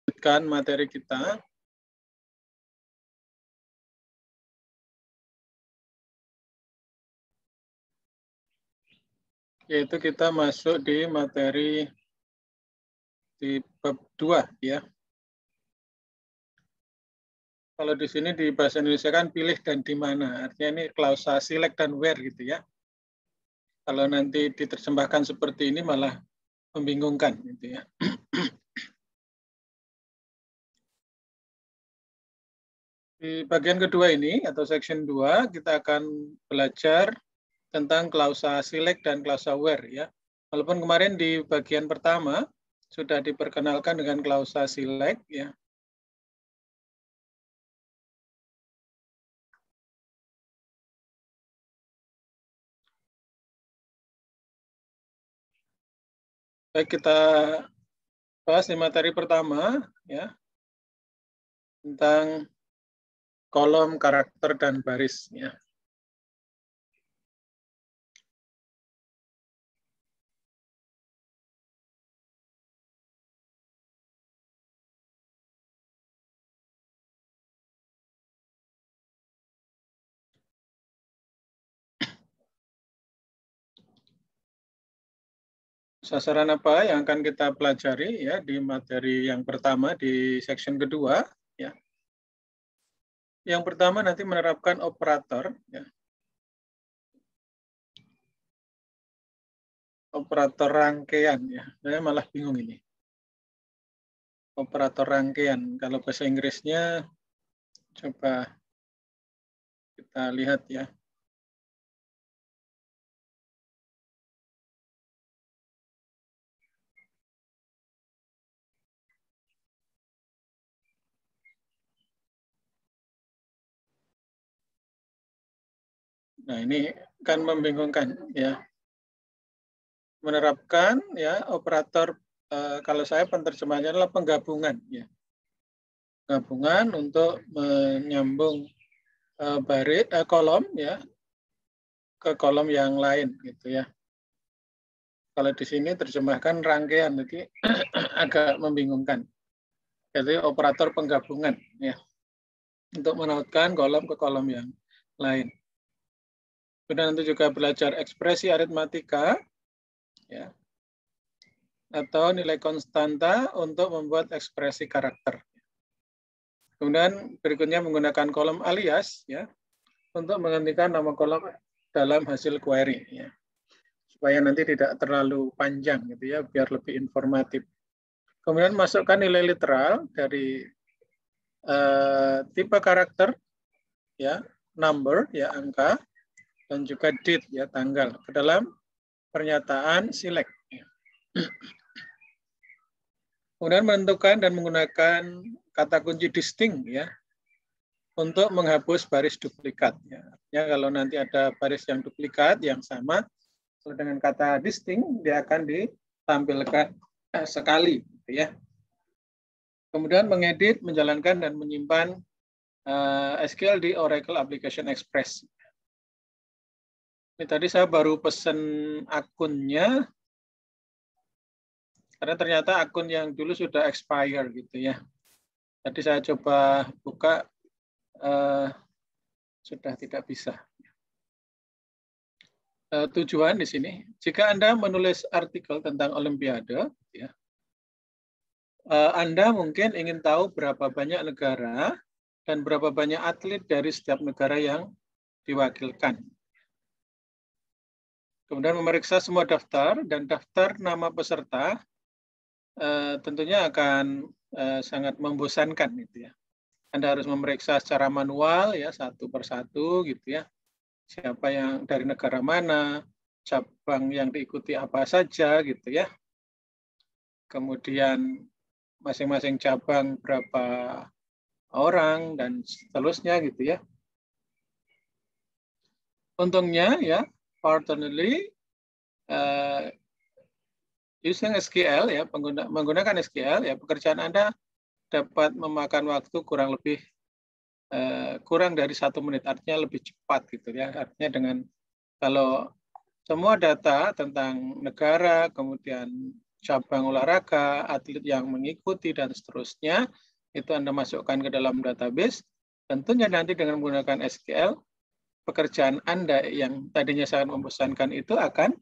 Lanjutkan materi kita. Yaitu kita masuk di materi di bab 2 ya. Kalau di sini di bahasa Indonesia kan pilih dan di mana. Artinya ini klausa select dan where gitu ya. Kalau nanti diterjemahkan seperti ini malah membingungkan gitu ya. Di bagian kedua ini atau section 2 kita akan belajar tentang klausa select dan klausa where ya. Walaupun kemarin di bagian pertama sudah diperkenalkan dengan klausa select ya. Baik, kita bahas di materi pertama ya tentang kolom, karakter, dan baris ya. Sasaran apa yang akan kita pelajari ya di materi yang pertama di section kedua ya. Yang pertama nanti menerapkan operator ya. Operator rangkaian ya. Saya malah bingung ini. Operator rangkaian. Kalau bahasa Inggrisnya coba kita lihat ya. Nah, ini kan membingungkan ya. Menerapkan ya operator kalau saya penerjemahannya adalah penggabungan ya. Gabungan untuk menyambung kolom ya ke kolom yang lain gitu ya. Kalau di sini terjemahkan rangkaian, jadi agak membingungkan. Jadi operator penggabungan ya untuk menautkan kolom ke kolom yang lain. Kemudian nanti juga belajar ekspresi aritmatika ya atau nilai konstanta untuk membuat ekspresi karakter. Kemudian berikutnya menggunakan kolom alias ya untuk menggantikan nama kolom dalam hasil query ya. Supaya nanti tidak terlalu panjang gitu ya, biar lebih informatif. Kemudian masukkan nilai literal dari tipe karakter ya, number ya angka dan juga date ya tanggal ke dalam pernyataan select. Kemudian menentukan dan menggunakan kata kunci distinct ya untuk menghapus baris duplikat ya. Artinya kalau nanti ada baris yang duplikat yang sama dengan kata distinct dia akan ditampilkan sekali gitu ya. Kemudian mengedit, menjalankan dan menyimpan SQL di Oracle Application Express. Ini tadi saya baru pesen akunnya karena ternyata akun yang dulu sudah expire gitu ya. Tadi saya coba buka sudah tidak bisa. Tujuan di sini, jika Anda menulis artikel tentang Olimpiade, ya, Anda mungkin ingin tahu berapa banyak negara dan berapa banyak atlet dari setiap negara yang diwakilkan. Kemudian memeriksa semua daftar dan daftar nama peserta tentunya akan sangat membosankan gitu ya. Anda harus memeriksa secara manual ya satu persatu gitu ya. Siapa yang dari negara mana, cabang yang diikuti apa saja gitu ya. Kemudian masing-masing cabang berapa orang dan seterusnya gitu ya. Untungnya ya, fortunately using SQL ya, menggunakan SQL ya, pekerjaan Anda dapat memakan waktu kurang lebih kurang dari 1 menit, artinya lebih cepat gitu ya. Artinya dengan kalau semua data tentang negara, kemudian cabang olahraga, atlet yang mengikuti, dan seterusnya, itu Anda masukkan ke dalam database. Tentunya nanti dengan menggunakan SQL, pekerjaan Anda yang tadinya sangat membosankan itu akan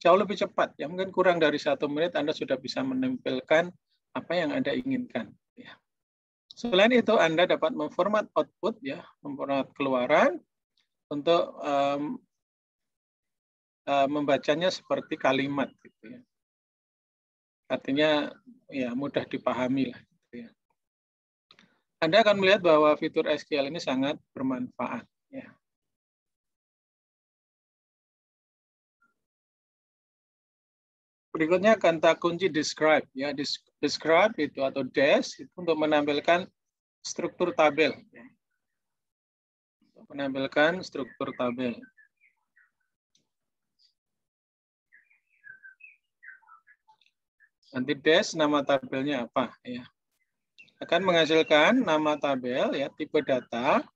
jauh lebih cepat. Ya, mungkin kurang dari 1 menit Anda sudah bisa menampilkan apa yang Anda inginkan. Ya. Selain itu, Anda dapat memformat output, ya, memformat keluaran untuk membacanya seperti kalimat, gitu ya. Artinya ya mudah dipahami lah. Gitu ya. Anda akan melihat bahwa fitur SQL ini sangat bermanfaat. Ya. Berikutnya kata kunci describe. Ya, describe itu atau dash itu untuk menampilkan struktur tabel. Ya. Untuk menampilkan struktur tabel. Nanti dash nama tabelnya apa? Ya. Akan menghasilkan nama tabel, ya, tipe data,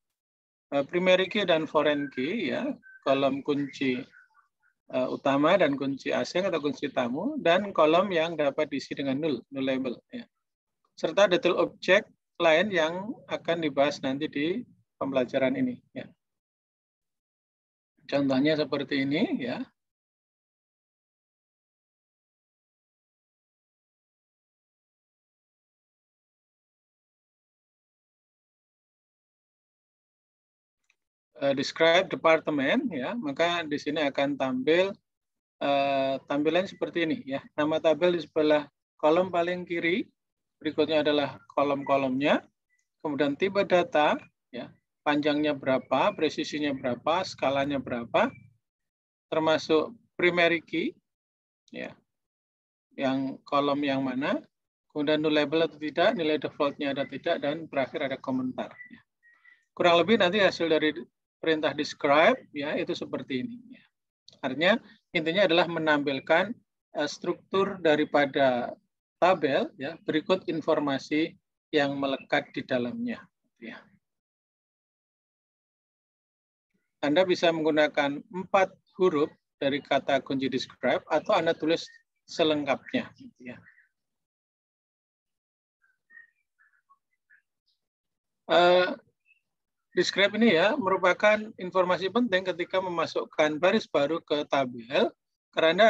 primary key dan foreign key, ya, kolom kunci utama dan kunci asing atau kunci tamu, dan kolom yang dapat diisi dengan nullable. Ya. Serta detail objek lain yang akan dibahas nanti di pembelajaran ini. Ya. Contohnya seperti ini, ya. Describe department, ya, maka di sini akan tampil tampilan seperti ini, ya. Nama tabel di sebelah kolom paling kiri, berikutnya adalah kolom-kolomnya, kemudian tipe data, ya, panjangnya berapa, presisinya berapa, skalanya berapa, termasuk primary key, ya, yang kolom yang mana, kemudian nullable atau tidak, nilai defaultnya ada tidak, dan terakhir ada komentar. Ya. Kurang lebih nanti hasil dari perintah describe, ya, itu seperti ini. Ya. Artinya intinya adalah menampilkan struktur daripada tabel, ya, berikut informasi yang melekat di dalamnya. Ya. Anda bisa menggunakan 4 huruf dari kata kunci describe atau Anda tulis selengkapnya. Ya. Describe ini, ya, merupakan informasi penting ketika memasukkan baris baru ke tabel, karena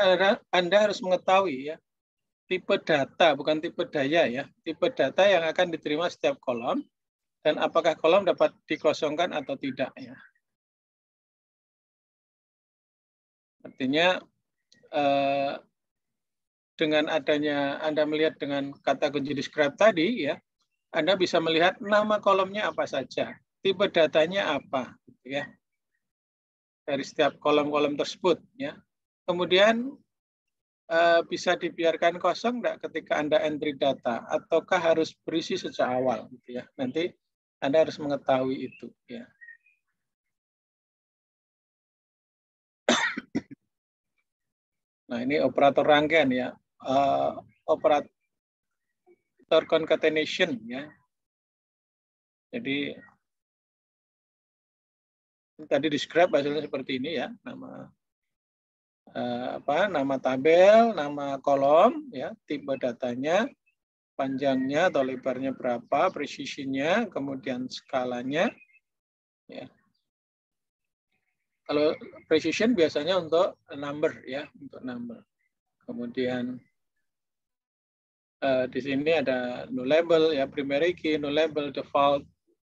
Anda harus mengetahui, ya, tipe data, bukan tipe daya, ya, tipe data yang akan diterima setiap kolom, dan apakah kolom dapat dikosongkan atau tidak. Ya. Artinya dengan adanya Anda melihat dengan kata kunci describe tadi, ya, Anda bisa melihat nama kolomnya apa saja, tipe datanya apa, gitu ya, dari setiap kolom-kolom tersebut. Ya. Kemudian bisa dibiarkan kosong enggak ketika Anda entry data, ataukah harus berisi sejak awal, gitu ya. Nanti Anda harus mengetahui itu. Ya. Nah, ini operator rangkaian, ya, operator concatenation, ya. Jadi tadi describe hasilnya seperti ini, ya, nama tabel, nama kolom, ya, tipe datanya, panjangnya atau lebarnya berapa, presisinya, kemudian skalanya, ya. Kalau precision biasanya untuk number, ya, untuk number. Kemudian di sini ada nullable, ya, primary key, nullable, default,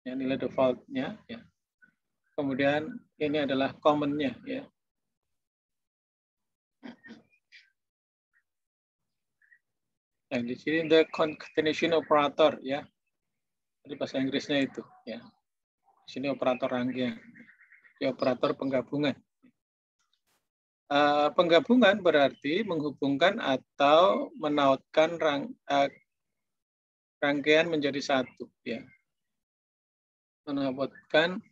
ya, nilai defaultnya, ya. Kemudian ini adalah common-nya, ya. Nah, di sini the concatenation operator, ya. Jadi bahasa Inggrisnya itu, ya. Di sini operator rangkaian, ya, operator penggabungan. Penggabungan berarti menghubungkan atau menautkan rangkaian menjadi satu, ya. Menautkan,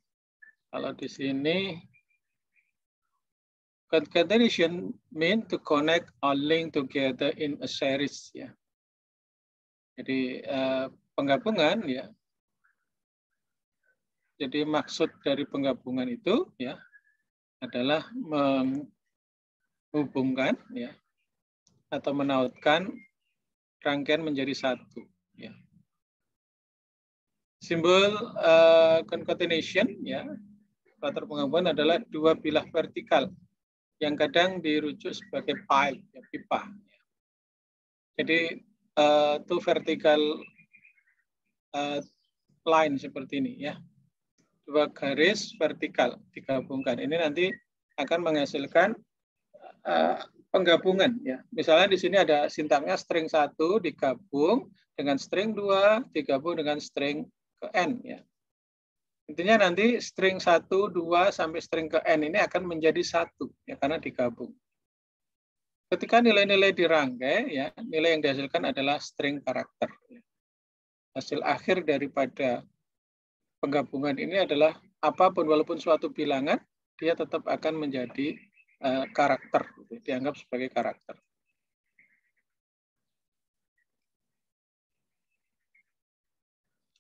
kalau di sini concatenation mean to connect or link together in a series, ya. Jadi penggabungan, ya. Jadi maksud dari penggabungan itu, ya, adalah menghubungkan, ya, atau menautkan rangkaian menjadi satu. Ya. Simbol concatenation, ya, operator penggabungan adalah dua bilah vertikal yang kadang dirujuk sebagai pipe, ya, pipa. Jadi two vertical line seperti ini, ya, dua garis vertikal digabungkan. Ini nanti akan menghasilkan penggabungan, ya. Misalnya di sini ada sintaknya string 1 digabung dengan string 2 digabung dengan string ke n, ya. Intinya nanti string 1, 2 sampai string ke n ini akan menjadi satu, ya, karena digabung. Ketika nilai-nilai dirangkai, ya, nilai yang dihasilkan adalah string karakter. Hasil akhir daripada penggabungan ini adalah apapun, walaupun suatu bilangan, dia tetap akan menjadi karakter, dianggap sebagai karakter.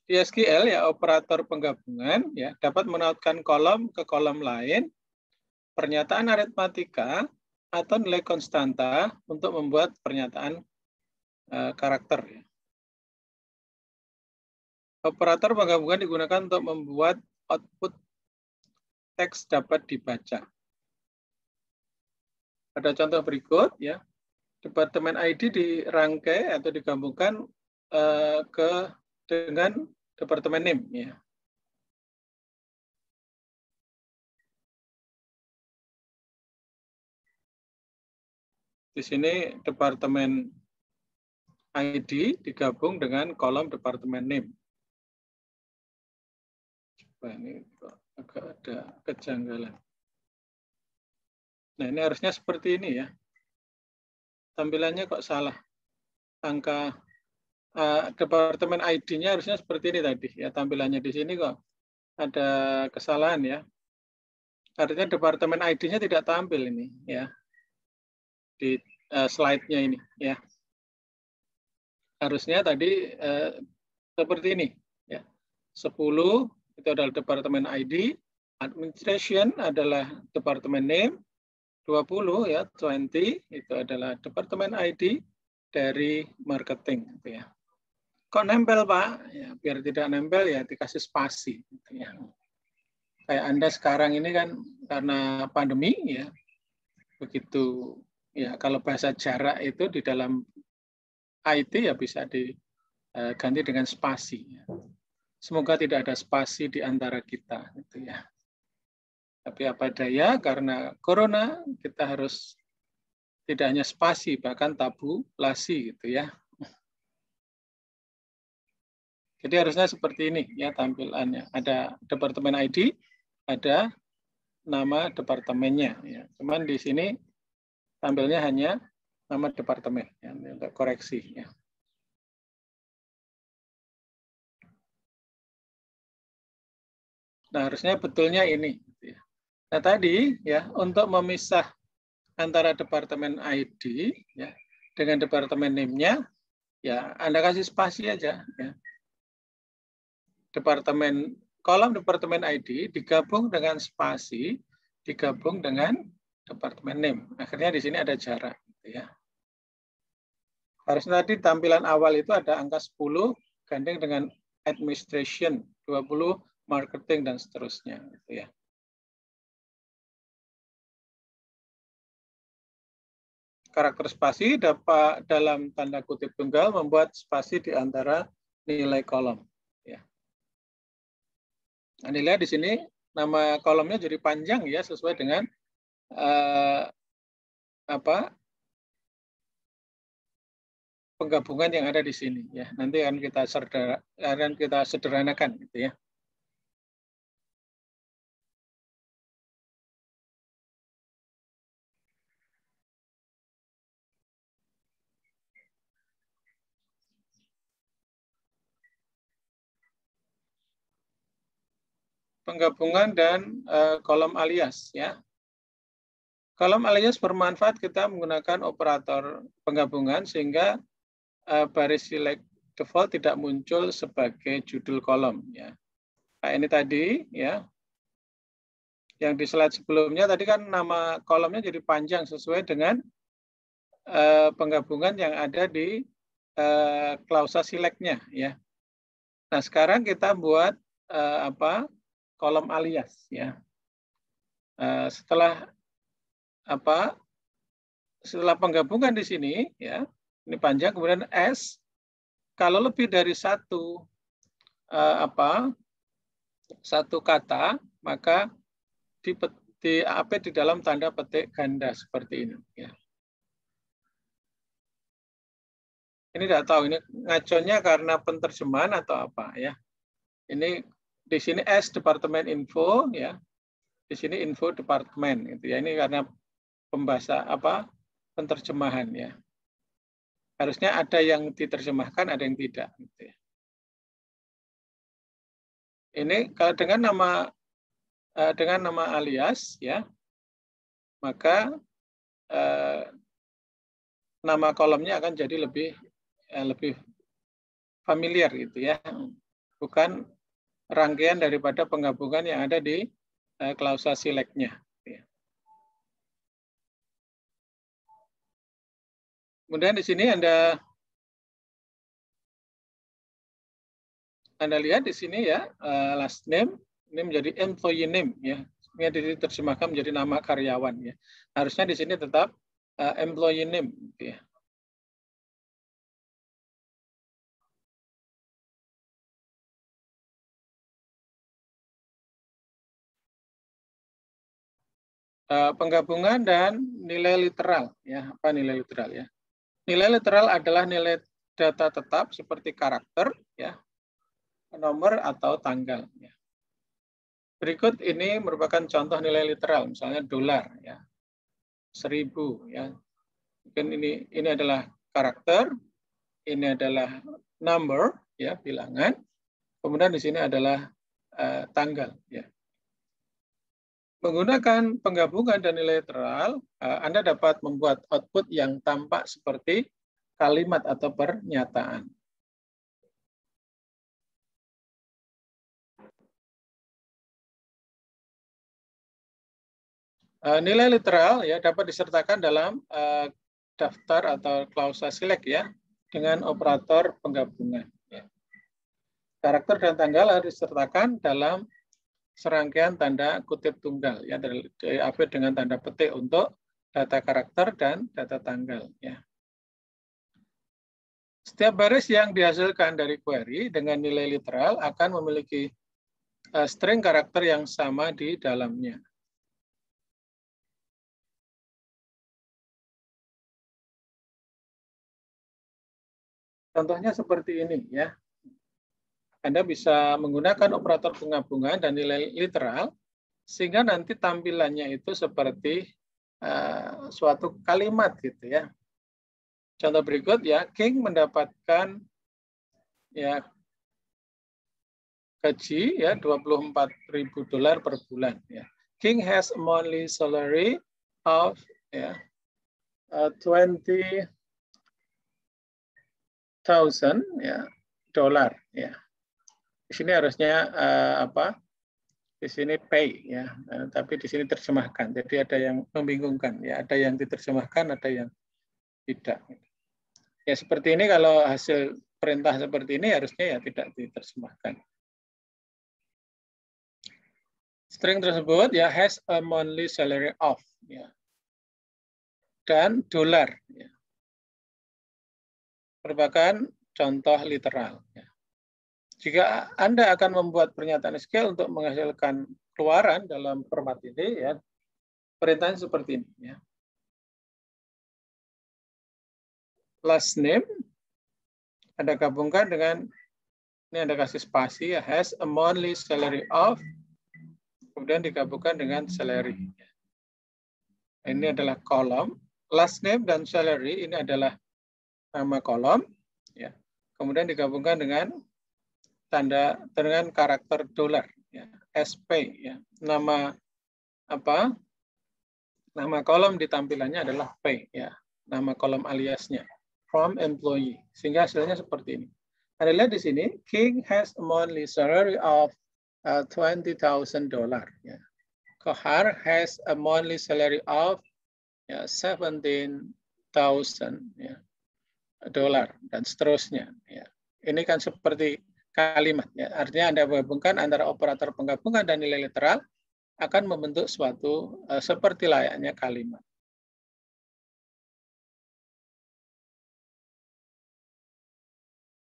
Di SQL, ya, operator penggabungan, ya, dapat menautkan kolom ke kolom lain, pernyataan aritmatika, atau nilai konstanta untuk membuat pernyataan karakter. Ya. Operator penggabungan digunakan untuk membuat output teks dapat dibaca. Pada contoh berikut, ya, departemen ID dirangkai atau digabungkan dengan departemen name. Ya. Di sini departemen ID digabung dengan kolom departemen name. Coba ini agak ada kejanggalan. Nah, ini harusnya seperti ini, ya. Tampilannya kok salah. Angka departemen ID-nya harusnya seperti ini tadi, ya. Tampilannya di sini kok ada kesalahan, ya. Artinya departemen ID-nya tidak tampil ini, ya. Di slide-nya ini, ya. Harusnya tadi seperti ini, ya. 10 itu adalah departemen ID, administration adalah departemen name, 20, ya, 20 itu adalah departemen ID dari marketing, gitu, ya. Kok nempel, Pak? Ya, biar tidak nempel, ya, dikasih spasi, gitu, ya. Kayak Anda sekarang ini kan karena pandemi, ya, begitu, ya, kalau bahasa jarak itu di dalam IT, ya, bisa diganti dengan spasi. Ya. Semoga tidak ada spasi di antara kita, gitu, ya. Tapi apa daya, karena corona kita harus tidak hanya spasi, bahkan tabulasi, gitu, ya. Jadi harusnya seperti ini, ya, tampilannya. Ada departemen ID, ada nama departemennya, ya. Cuman di sini tampilnya hanya nama departemen, ya, untuk koreksi, ya. Nah, harusnya betulnya ini, gitu, ya. Nah, tadi, ya, untuk memisah antara departemen ID, ya, dengan departemen name-nya, ya, Anda kasih spasi aja, ya. Kolom departemen ID digabung dengan spasi, digabung dengan departemen name. Akhirnya di sini ada jarak, gitu, ya. Harusnya tadi tampilan awal itu ada angka 10 gandeng dengan administration, 20 marketing, dan seterusnya, gitu, ya. Karakter spasi dapat dalam tanda kutip tunggal membuat spasi di antara nilai kolom. Ya. Nah, nilai di sini nama kolomnya jadi panjang, ya, sesuai dengan penggabungan yang ada di sini, ya. Nanti akan kita sederhanakan, gitu, ya. Penggabungan dan kolom alias, ya. Kolom alias bermanfaat kita menggunakan operator penggabungan sehingga baris select default tidak muncul sebagai judul kolom, ya. Nah, ini tadi, ya. Yang di slide sebelumnya tadi kan nama kolomnya jadi panjang sesuai dengan penggabungan yang ada di klausa select-nya ya. Nah, sekarang kita buat kolom alias ya. Setelah penggabungan di sini ya, ini panjang, kemudian S, kalau lebih dari satu kata, maka di dalam tanda petik ganda seperti ini ya. Ini tidak tahu ini ngaconya karena penerjemahan atau apa ya. Ini di sini S departemen info ya. Di sini info departemen gitu ya. Ini karena penerjemahan ya. Harusnya ada yang diterjemahkan, ada yang tidak gitu ya. Ini kalau dengan nama alias ya, maka nama kolomnya akan jadi lebih familiar gitu ya, bukan rangkaian daripada penggabungan yang ada di klausa select-nya. Kemudian di sini Anda lihat di sini ya, last name ini menjadi employee name ya, ini diterjemahkan menjadi nama karyawan ya. Harusnya di sini tetap employee name gitu ya. Penggabungan dan nilai literal ya. Apa nilai literal ya? Nilai literal adalah nilai data tetap seperti karakter ya, nomor atau tanggal ya. Berikut ini merupakan contoh nilai literal, misalnya dolar ya, 1000 ya. Mungkin ini adalah karakter, ini adalah number ya, bilangan. Kemudian di sini adalah tanggal ya. Menggunakan penggabungan dan nilai literal, Anda dapat membuat output yang tampak seperti kalimat atau pernyataan. Nilai literal ya dapat disertakan dalam daftar atau klausa select ya dengan operator penggabungan. Ya. Karakter dan tanggal harus disertakan dalam serangkaian tanda kutip tunggal ya diapit dengan tanda petik untuk data karakter dan data tanggal ya. Setiap baris yang dihasilkan dari query dengan nilai literal akan memiliki string karakter yang sama di dalamnya. Contohnya seperti ini ya. Anda bisa menggunakan operator penggabungan dan nilai literal sehingga nanti tampilannya itu seperti suatu kalimat gitu ya. Contoh berikut ya, King mendapatkan ya gaji ya $24.000 per bulan ya. King has a monthly salary of ya 20,000 ya dolar ya. Di sini harusnya di sini pay ya, tapi di sini terjemahkan. Jadi ada yang membingungkan ya, ada yang diterjemahkan, ada yang tidak. Ya seperti ini kalau hasil perintah seperti ini harusnya ya tidak diterjemahkan. String tersebut ya has a monthly salary of ya. Dan dolar ya. Merupakan contoh literal ya. Jika Anda akan membuat pernyataan SQL untuk menghasilkan keluaran dalam format ini, ya, perintahnya seperti ini. Ya. Last name, Anda gabungkan dengan, ini Anda kasih spasi, ya, has a monthly salary of, kemudian digabungkan dengan salary. Ini adalah kolom. Last name dan salary, ini adalah nama kolom. Ya. Kemudian digabungkan dengan dengan karakter dolar ya, SP ya. Nama kolom di tampilannya adalah pay ya. Nama kolom aliasnya from employee sehingga hasilnya seperti ini. Anda lihat di sini King has a monthly salary of $20,000 ya. Kohar has a monthly salary of $17,000 thousand, ya, dolar, dan seterusnya. Ya. Ini kan seperti kalimat. Ya. Artinya Anda menggabungkan antara operator penggabungan dan nilai literal akan membentuk suatu seperti layaknya kalimat.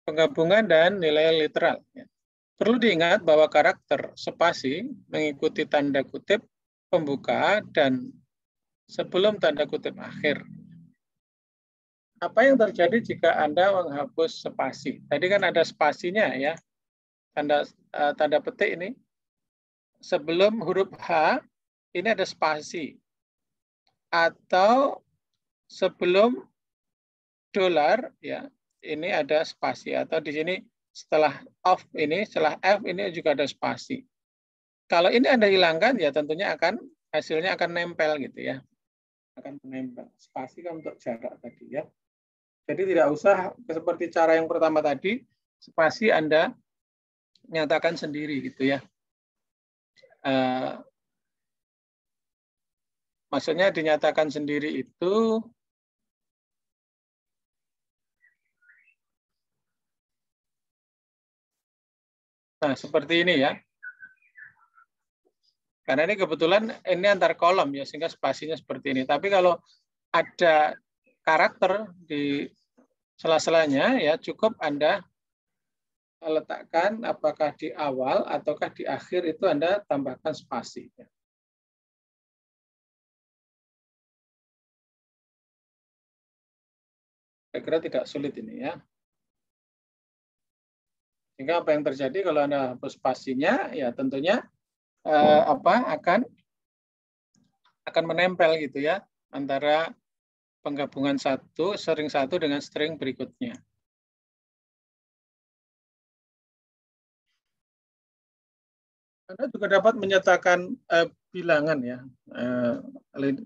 Penggabungan dan nilai literal. Ya. Perlu diingat bahwa karakter spasi mengikuti tanda kutip pembuka dan sebelum tanda kutip akhir. Apa yang terjadi jika Anda menghapus spasi? Tadi kan ada spasinya ya, tanda petik ini. Sebelum huruf H, ini ada spasi. Atau sebelum dolar, ya, ini ada spasi. Atau di sini setelah of ini, setelah F ini juga ada spasi. Kalau ini Anda hilangkan, ya tentunya hasilnya akan nempel gitu ya. Akan menempel. Spasi kan untuk jarak tadi ya. Jadi tidak usah seperti cara yang pertama tadi, spasi Anda nyatakan sendiri gitu ya. Maksudnya dinyatakan sendiri itu nah seperti ini ya. Karena ini kebetulan ini antar kolom ya, sehingga spasinya seperti ini. Tapi kalau ada karakter di sela-selanya ya cukup Anda letakkan apakah di awal ataukah di akhir itu Anda tambahkan spasi. Saya kira tidak sulit ini ya. Sehingga apa yang terjadi kalau Anda hapus spasinya ya tentunya akan menempel gitu ya antara penggabungan string satu dengan string berikutnya. Anda juga dapat menyatakan bilangan ya.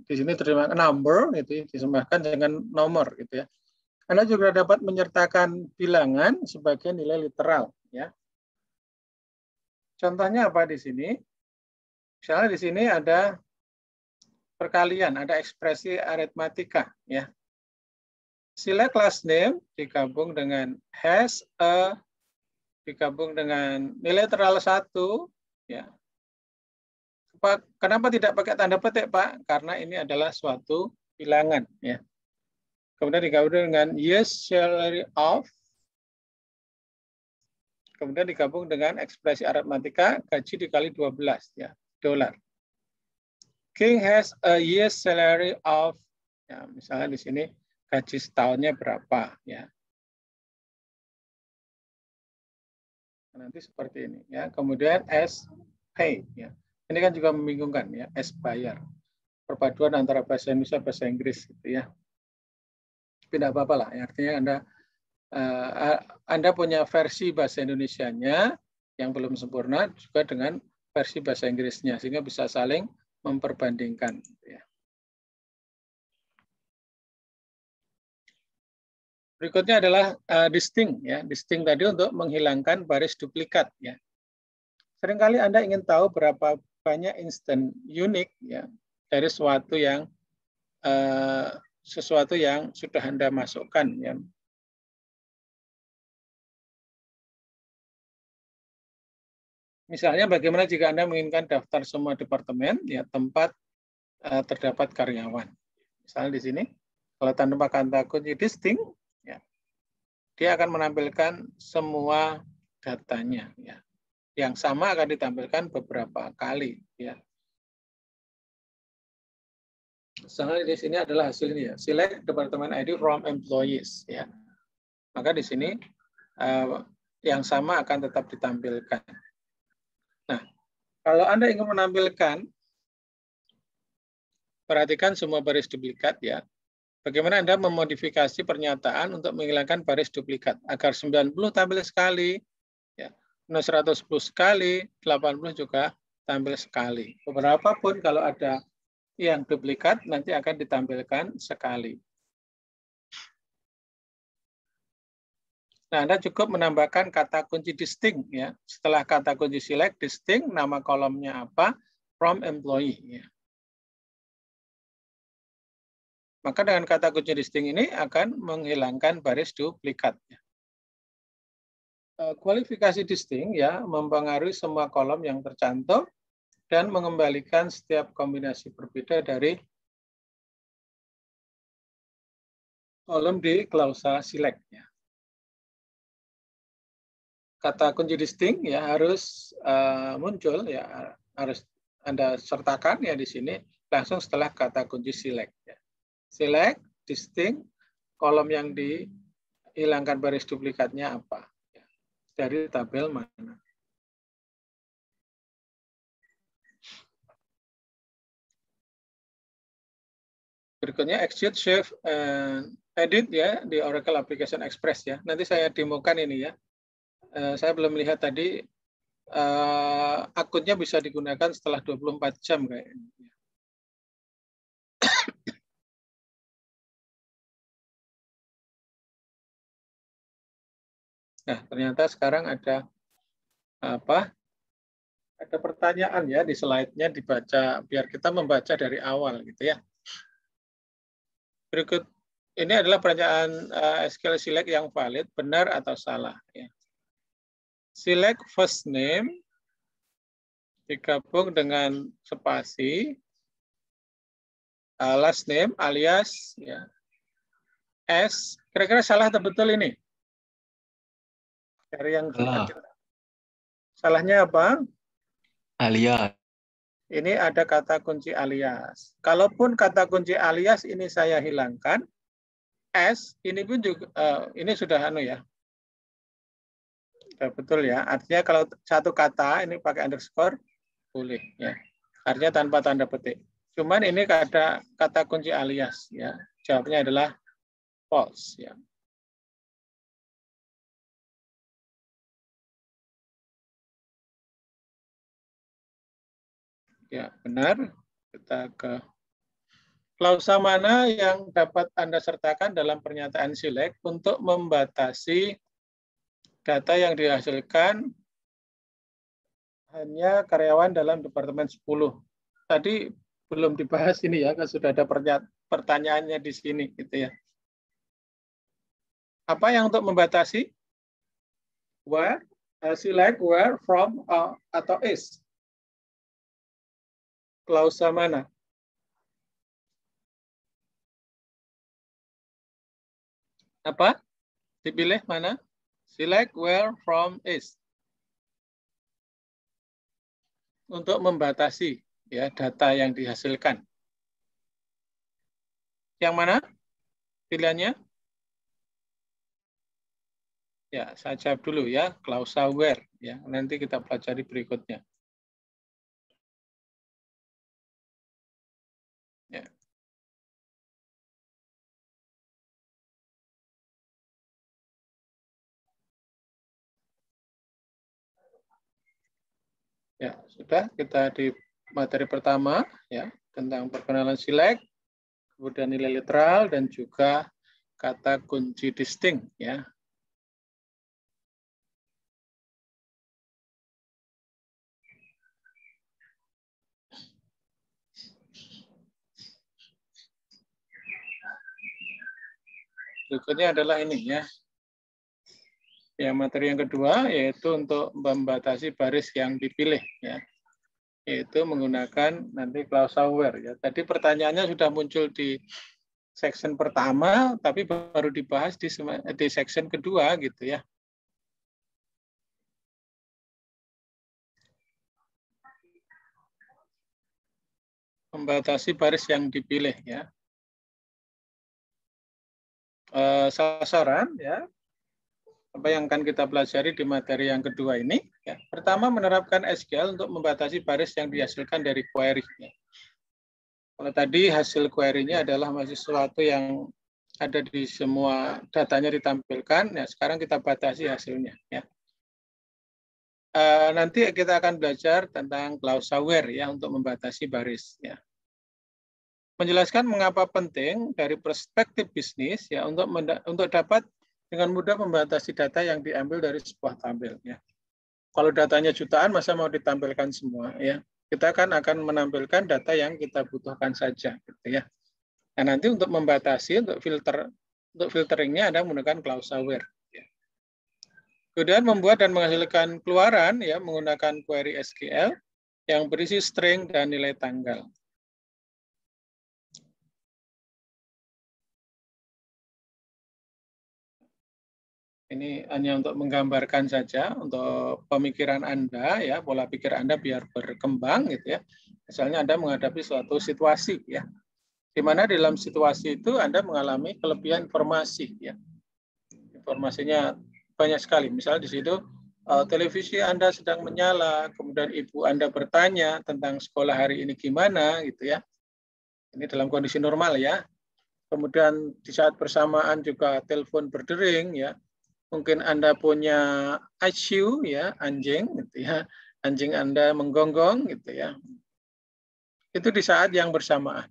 Di sini terima number gitu, disembahkan dengan nomor gitu ya. Anda juga dapat menyertakan bilangan sebagai nilai literal ya. Contohnya apa di sini? Misalnya di sini ada perkalian, ada ekspresi aritmatika ya. Select class name digabung dengan has a digabung dengan nilai literal 1 ya. Kenapa tidak pakai tanda petik, Pak? Karena ini adalah suatu bilangan ya. Kemudian digabung dengan yes salary of, kemudian digabung dengan ekspresi aritmatika gaji dikali 12 ya, dolar. King has a year's salary of, ya, misalnya di sini gaji setahunnya berapa ya. Nanti seperti ini ya. Kemudian as pay ya. Ini kan juga membingungkan ya, as bayar. Perpaduan antara bahasa Indonesia bahasa Inggris gitu ya. Tapi tidak apa-apa lah. Artinya Anda punya versi bahasa Indonesianya yang belum sempurna juga dengan versi bahasa Inggrisnya sehingga bisa saling memperbandingkan. Ya. Berikutnya adalah distinct ya. Distinct tadi untuk menghilangkan baris duplikat ya. Seringkali Anda ingin tahu berapa banyak instan unik ya dari sesuatu yang sudah Anda masukkan ya. Misalnya bagaimana jika Anda menginginkan daftar semua departemen ya tempat terdapat karyawan. Misalnya di sini kalau tanpa kata kunci distinct ya, dia akan menampilkan semua datanya ya. Yang sama akan ditampilkan beberapa kali ya. Misalnya di sini adalah hasilnya ya. Select department ID from employees ya. Maka di sini yang sama akan tetap ditampilkan. Nah, kalau Anda ingin menampilkan, perhatikan semua baris duplikat ya. Bagaimana Anda memodifikasi pernyataan untuk menghilangkan baris duplikat agar 90 tampil sekali, ya, 110 sekali, 80 juga tampil sekali. Beberapa pun kalau ada yang duplikat nanti akan ditampilkan sekali. Nah, Anda cukup menambahkan kata kunci distinct ya. Setelah kata kunci select distinct, nama kolomnya apa? From employee ya. Maka dengan kata kunci distinct ini akan menghilangkan baris duplikat. Kualifikasi distinct ya mempengaruhi semua kolom yang tercantum dan mengembalikan setiap kombinasi berbeda dari kolom di klausa select. Kata kunci distinct ya harus muncul ya, harus Anda sertakan ya di sini langsung setelah kata kunci select. Select, distinct, kolom yang dihilangkan baris duplikatnya apa? Dari tabel mana? Berikutnya execute, save, edit ya di Oracle Application Express ya. Nanti saya demokan ini ya. Saya belum lihat tadi akunnya bisa digunakan setelah 24 jam kayaknya. Nah, ternyata sekarang ada apa? Ada pertanyaan ya di slide-nya dibaca biar kita membaca dari awal gitu ya. Berikut ini adalah pertanyaan SQL select yang valid, benar atau salah ya. Select first name digabung dengan spasi last name alias ya. S, kira-kira salah atau betul ini? Dari yang Salah. Salahnya apa? Alias. Ini ada kata kunci alias. Kalaupun kata kunci alias ini saya hilangkan, S ini pun juga ini sudah ya. Sudah betul ya. Artinya kalau satu kata ini pakai underscore boleh ya. Artinya tanpa tanda petik. Cuman ini ada kata kunci alias ya. Jawabnya adalah false ya. Ya, benar. Kita ke klausa mana yang dapat Anda sertakan dalam pernyataan select untuk membatasi data yang dihasilkan hanya karyawan dalam Departemen 10. Tadi belum dibahas ini ya, kan sudah ada pertanyaannya di sini gitu ya. Apa yang untuk membatasi? Where, select, where, from, atau is. Klausa mana? Apa? Dipilih mana? Select, where, from, is. Untuk membatasi ya data yang dihasilkan. Yang mana pilihannya? Ya, saya jawab dulu ya, klausa where ya. Nanti kita pelajari berikutnya. Ya. Ya, sudah kita di materi pertama ya tentang perkenalan select, kemudian nilai literal dan juga kata kunci distinct ya. Berikutnya adalah ini ya. Ya, materi yang kedua yaitu untuk membatasi baris yang dipilih ya. Yaitu menggunakan nanti klausa where ya. Tadi pertanyaannya sudah muncul di section pertama tapi baru dibahas di section kedua gitu ya. Membatasi baris yang dipilih ya. Sasaran ya. Apa yang akan kita pelajari di materi yang kedua ini ya. Pertama, menerapkan SQL untuk membatasi baris yang dihasilkan dari query ya. Kalau tadi hasil query-nya adalah masih sesuatu yang ada di semua datanya ditampilkan, ya sekarang kita batasi hasilnya ya. Nanti kita akan belajar tentang klausa where ya untuk membatasi baris ya. Menjelaskan mengapa penting dari perspektif bisnis ya untuk dapat dengan mudah membatasi data yang diambil dari sebuah tabel ya. Kalau datanya jutaan masa mau ditampilkan semua ya. Kita kan akan menampilkan data yang kita butuhkan saja gitu ya. Nah, nanti untuk membatasi, untuk filteringnya Anda menggunakan clause aware. Kemudian membuat dan menghasilkan keluaran ya menggunakan query SQL yang berisi string dan nilai tanggal. Ini hanya untuk menggambarkan saja untuk pemikiran Anda ya, pola pikir Anda biar berkembang gitu ya. Misalnya Anda menghadapi suatu situasi ya, di mana dalam situasi itu Anda mengalami kelebihan informasi ya. Informasinya banyak sekali. Misalnya di situ televisi Anda sedang menyala, kemudian ibu Anda bertanya tentang sekolah hari ini gimana gitu ya. Ini dalam kondisi normal ya. Kemudian di saat bersamaan juga telepon berdering ya. Mungkin Anda punya ICU ya, anjing gitu ya. Anjing Anda menggonggong gitu ya. Itu di saat yang bersamaan.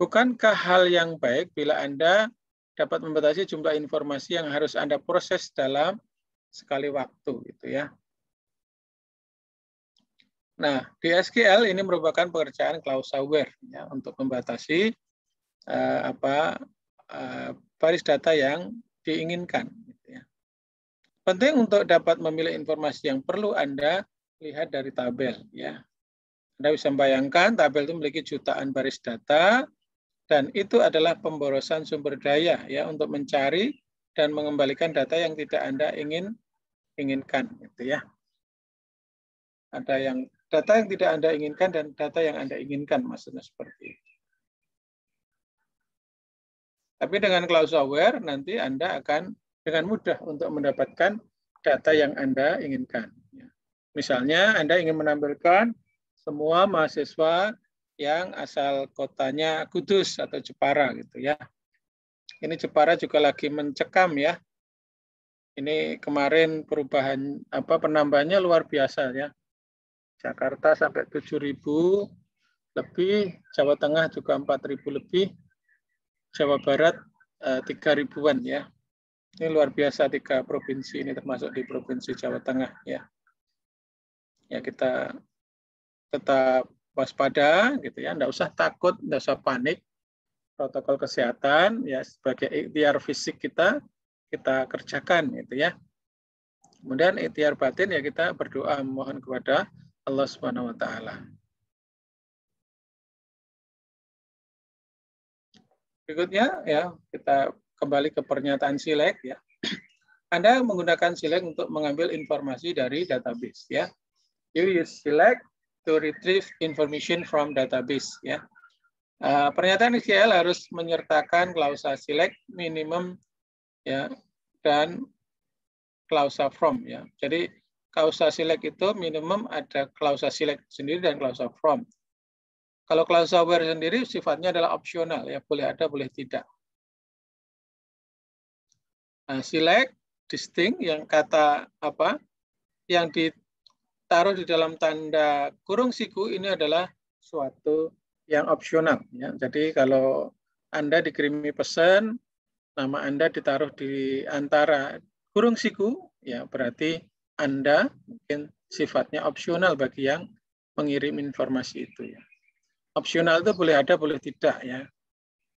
Bukankah hal yang baik bila Anda dapat membatasi jumlah informasi yang harus Anda proses dalam sekali waktu gitu ya. Nah, di SQL ini merupakan pekerjaan clause aware ya untuk membatasi baris data yang diinginkan gitu ya. Penting untuk dapat memilih informasi yang perlu Anda lihat dari tabel ya. Anda bisa membayangkan tabel itu memiliki jutaan baris data dan itu adalah pemborosan sumber daya ya untuk mencari dan mengembalikan data yang tidak Anda inginkan gitu ya. Ada yang data yang tidak Anda inginkan dan data yang Anda inginkan, maksudnya seperti itu. Tapi dengan clause aware nanti Anda akan dengan mudah untuk mendapatkan data yang Anda inginkan. Misalnya Anda ingin menampilkan semua mahasiswa yang asal kotanya Kudus atau Jepara gitu ya. Ini Jepara juga lagi mencekam ya. Ini kemarin perubahan penambahannya luar biasa ya. Jakarta sampai 7.000 lebih, Jawa Tengah juga 4.000 lebih, Jawa Barat 3.000-an ya. Ini luar biasa 3 provinsi ini termasuk di provinsi Jawa Tengah ya. Ya kita tetap waspada gitu ya, enggak usah takut, enggak usah panik. Protokol kesehatan ya sebagai ikhtiar fisik kita kerjakan gitu ya. Kemudian ikhtiar batin ya kita berdoa mohon kepada Allah Subhanahu wa taala. Berikutnya ya kita kembali ke pernyataan select ya. Anda menggunakan select untuk mengambil informasi dari database ya. You use select to retrieve information from database ya. Pernyataan SQL harus menyertakan klausa select minimum ya dan klausa from ya. Jadi klausa select itu minimum ada klausa select sendiri dan klausa from. Kalau klausa where sendiri sifatnya adalah opsional ya, boleh ada boleh tidak. Nah, select distinct yang kata apa yang ditaruh di dalam tanda kurung siku ini adalah suatu yang opsional ya. Jadi kalau Anda dikirimi pesan, nama Anda ditaruh di antara kurung siku ya berarti Anda mungkin sifatnya opsional bagi yang mengirim informasi itu ya. Opsional itu boleh ada boleh tidak ya.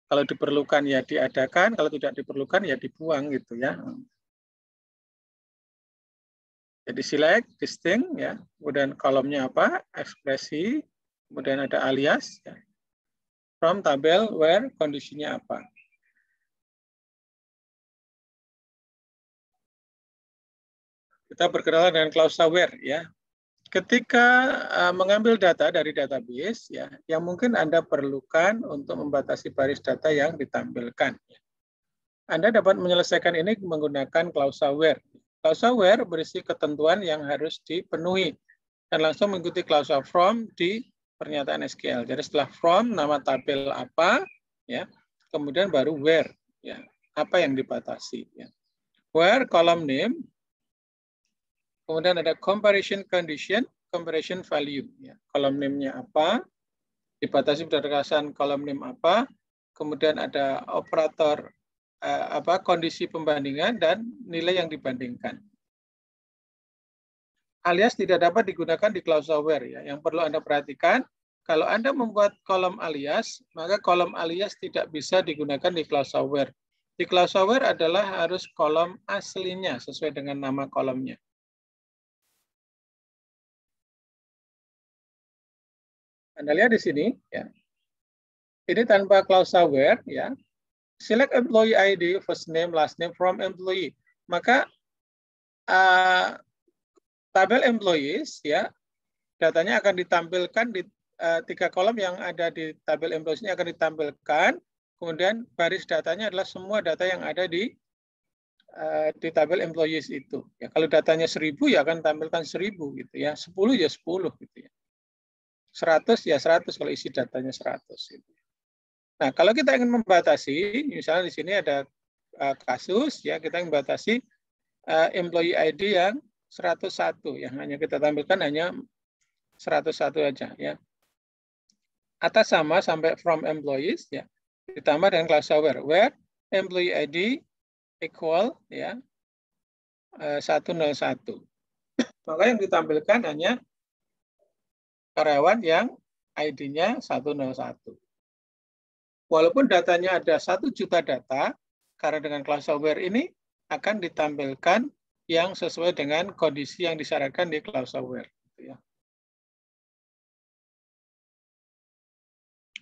Kalau diperlukan ya diadakan, kalau tidak diperlukan ya dibuang gitu ya. Jadi select, distinct ya. Kemudian kolomnya apa? Ekspresi, kemudian ada alias ya. From tabel where kondisinya apa. Kita berkenalan dengan klausa where ya. Ketika mengambil data dari database ya, yang mungkin Anda perlukan untuk membatasi baris data yang ditampilkan. Anda dapat menyelesaikan ini menggunakan klausa where. Klausa where berisi ketentuan yang harus dipenuhi dan langsung mengikuti klausa from di pernyataan SQL. Jadi setelah from nama tabel apa ya, kemudian baru where ya, apa yang dibatasi ya. Where column name, kemudian ada comparison condition, comparison value. Ya. Kolom name-nya apa, dibatasi berdasarkan kolom name apa, kemudian ada operator kondisi pembandingan dan nilai yang dibandingkan. Alias tidak dapat digunakan di klausa where ya. Yang perlu Anda perhatikan kalau Anda membuat kolom alias, maka kolom alias tidak bisa digunakan di class aware. Di class aware adalah harus kolom aslinya sesuai dengan nama kolomnya. Anda lihat di sini, ya. Ini tanpa clause aware, ya. Select employee ID, first name, last name from employee. Maka tabel employees, ya, datanya akan ditampilkan di 3 kolom yang ada di tabel employees ini akan ditampilkan. Kemudian baris datanya adalah semua data yang ada di tabel employees itu. Ya, kalau datanya 1000 ya akan tampilkan 1000 gitu ya. 10 ya 10 gitu ya. 100 ya 100 kalau isi datanya 100 gitu. Nah, kalau kita ingin membatasi, misalnya di sini ada kasus, ya kita membatasi employee ID yang 101, yang hanya kita tampilkan hanya 101 aja, ya. Atas sama sampai from employees, ya, ditambah dengan class aware, where employee ID equal, ya, 101. Maka yang ditampilkan hanya karyawan yang ID-nya 101. Walaupun datanya ada 1 juta data, karena dengan class aware ini akan ditampilkan yang sesuai dengan kondisi yang disyaratkan di class aware.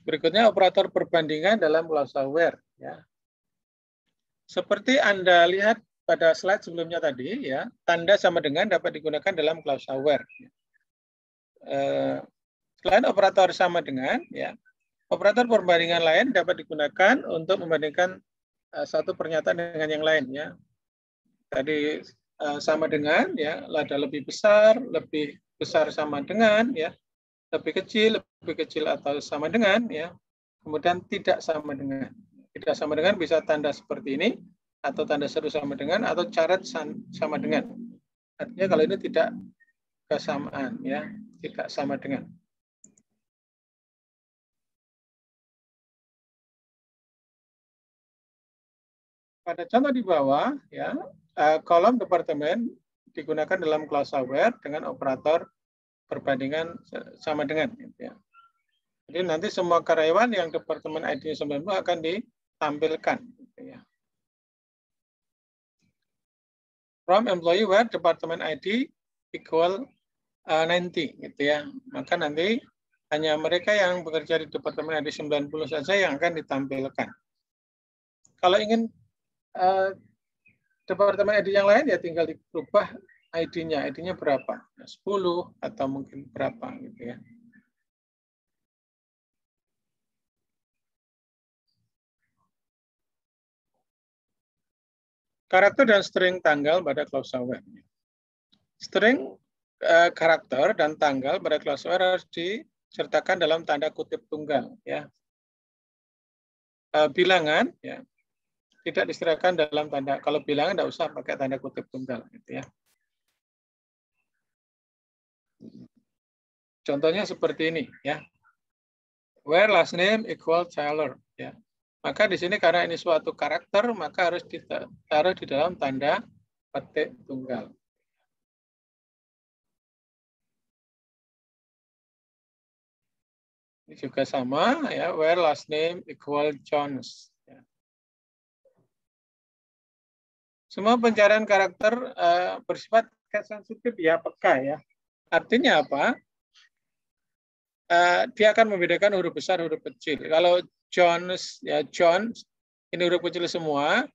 Berikutnya operator perbandingan dalam class aware. Ya. Seperti Anda lihat pada slide sebelumnya tadi, ya, tanda sama dengan dapat digunakan dalam class aware. Selain operator sama dengan, ya, operator perbandingan lain dapat digunakan untuk membandingkan satu pernyataan dengan yang lain, ya. Tadi sama dengan, ya, ada lebih besar sama dengan, ya, lebih kecil atau sama dengan, ya. Kemudian tidak sama dengan. Tidak sama dengan bisa tanda seperti ini atau tanda seru sama dengan atau caret sama dengan. Artinya kalau ini tidak kesamaan, ya, tidak sama dengan. Pada contoh di bawah, ya, kolom departemen digunakan dalam class aware dengan operator perbandingan sama dengan. Ya. Jadi nanti semua karyawan yang departemen ID 90 akan ditampilkan. Ya. From employee where departemen ID equal 90. Gitu ya. Maka nanti hanya mereka yang bekerja di departemen ID 90 saja yang akan ditampilkan. Kalau ingin departemen ID yang lain ya tinggal dirubah ID-nya. ID-nya berapa? 10 atau mungkin berapa gitu ya. Karakter dan string tanggal pada clause aware. String karakter dan tanggal pada clause aware harus disertakan dalam tanda kutip tunggal ya. Bilangan ya tidak disertakan dalam tanda, kalau bilangan tidak usah pakai tanda kutip tunggal gitu ya. Contohnya seperti ini ya. Where last name equal Taylor ya. Maka di sini karena ini suatu karakter maka harus ditaruh di dalam tanda petik tunggal. Ini juga sama ya, where last name equal Jones. Ya. Semua pencarian karakter bersifat sensitif ya, peka ya. Artinya apa? Dia akan membedakan huruf besar, huruf kecil. Kalau Jones ya Jones ini huruf kecil semua,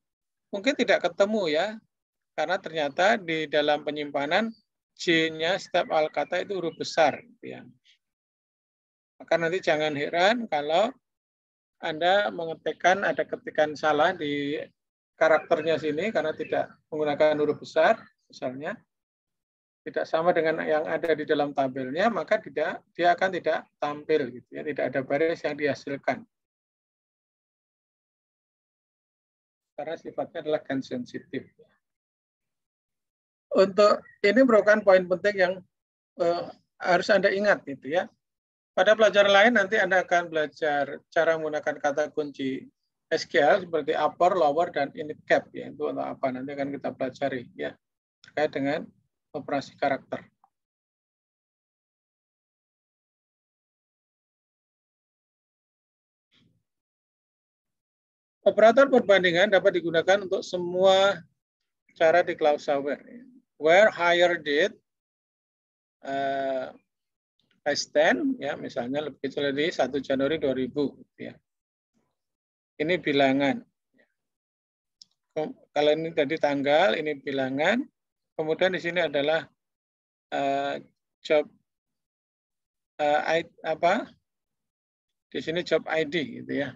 mungkin tidak ketemu ya, karena ternyata di dalam penyimpanan J-nya setiap alkata itu huruf besar. Ya. Maka nanti jangan heran kalau Anda mengetikkan ada ketikan salah di karakternya sini karena tidak menggunakan huruf besar, misalnya tidak sama dengan yang ada di dalam tabelnya, maka dia akan tidak tampil, gitu ya, tidak ada baris yang dihasilkan. Karena sifatnya adalah kan sensitif. Untuk ini merupakan poin penting yang harus Anda ingat, gitu ya. Pada pelajaran lain nanti Anda akan belajar cara menggunakan kata kunci SQL seperti upper, lower, dan init cap ya. Itu untuk apa nanti akan kita pelajari ya terkait dengan operasi karakter. Operator perbandingan dapat digunakan untuk semua cara di clause where. Where higher date less than, ya, misalnya lebih kecil dari 1 Januari 2000. Ya. Ini bilangan. Kalau ini tadi tanggal, ini bilangan. Kemudian di sini adalah job di sini job ID gitu ya.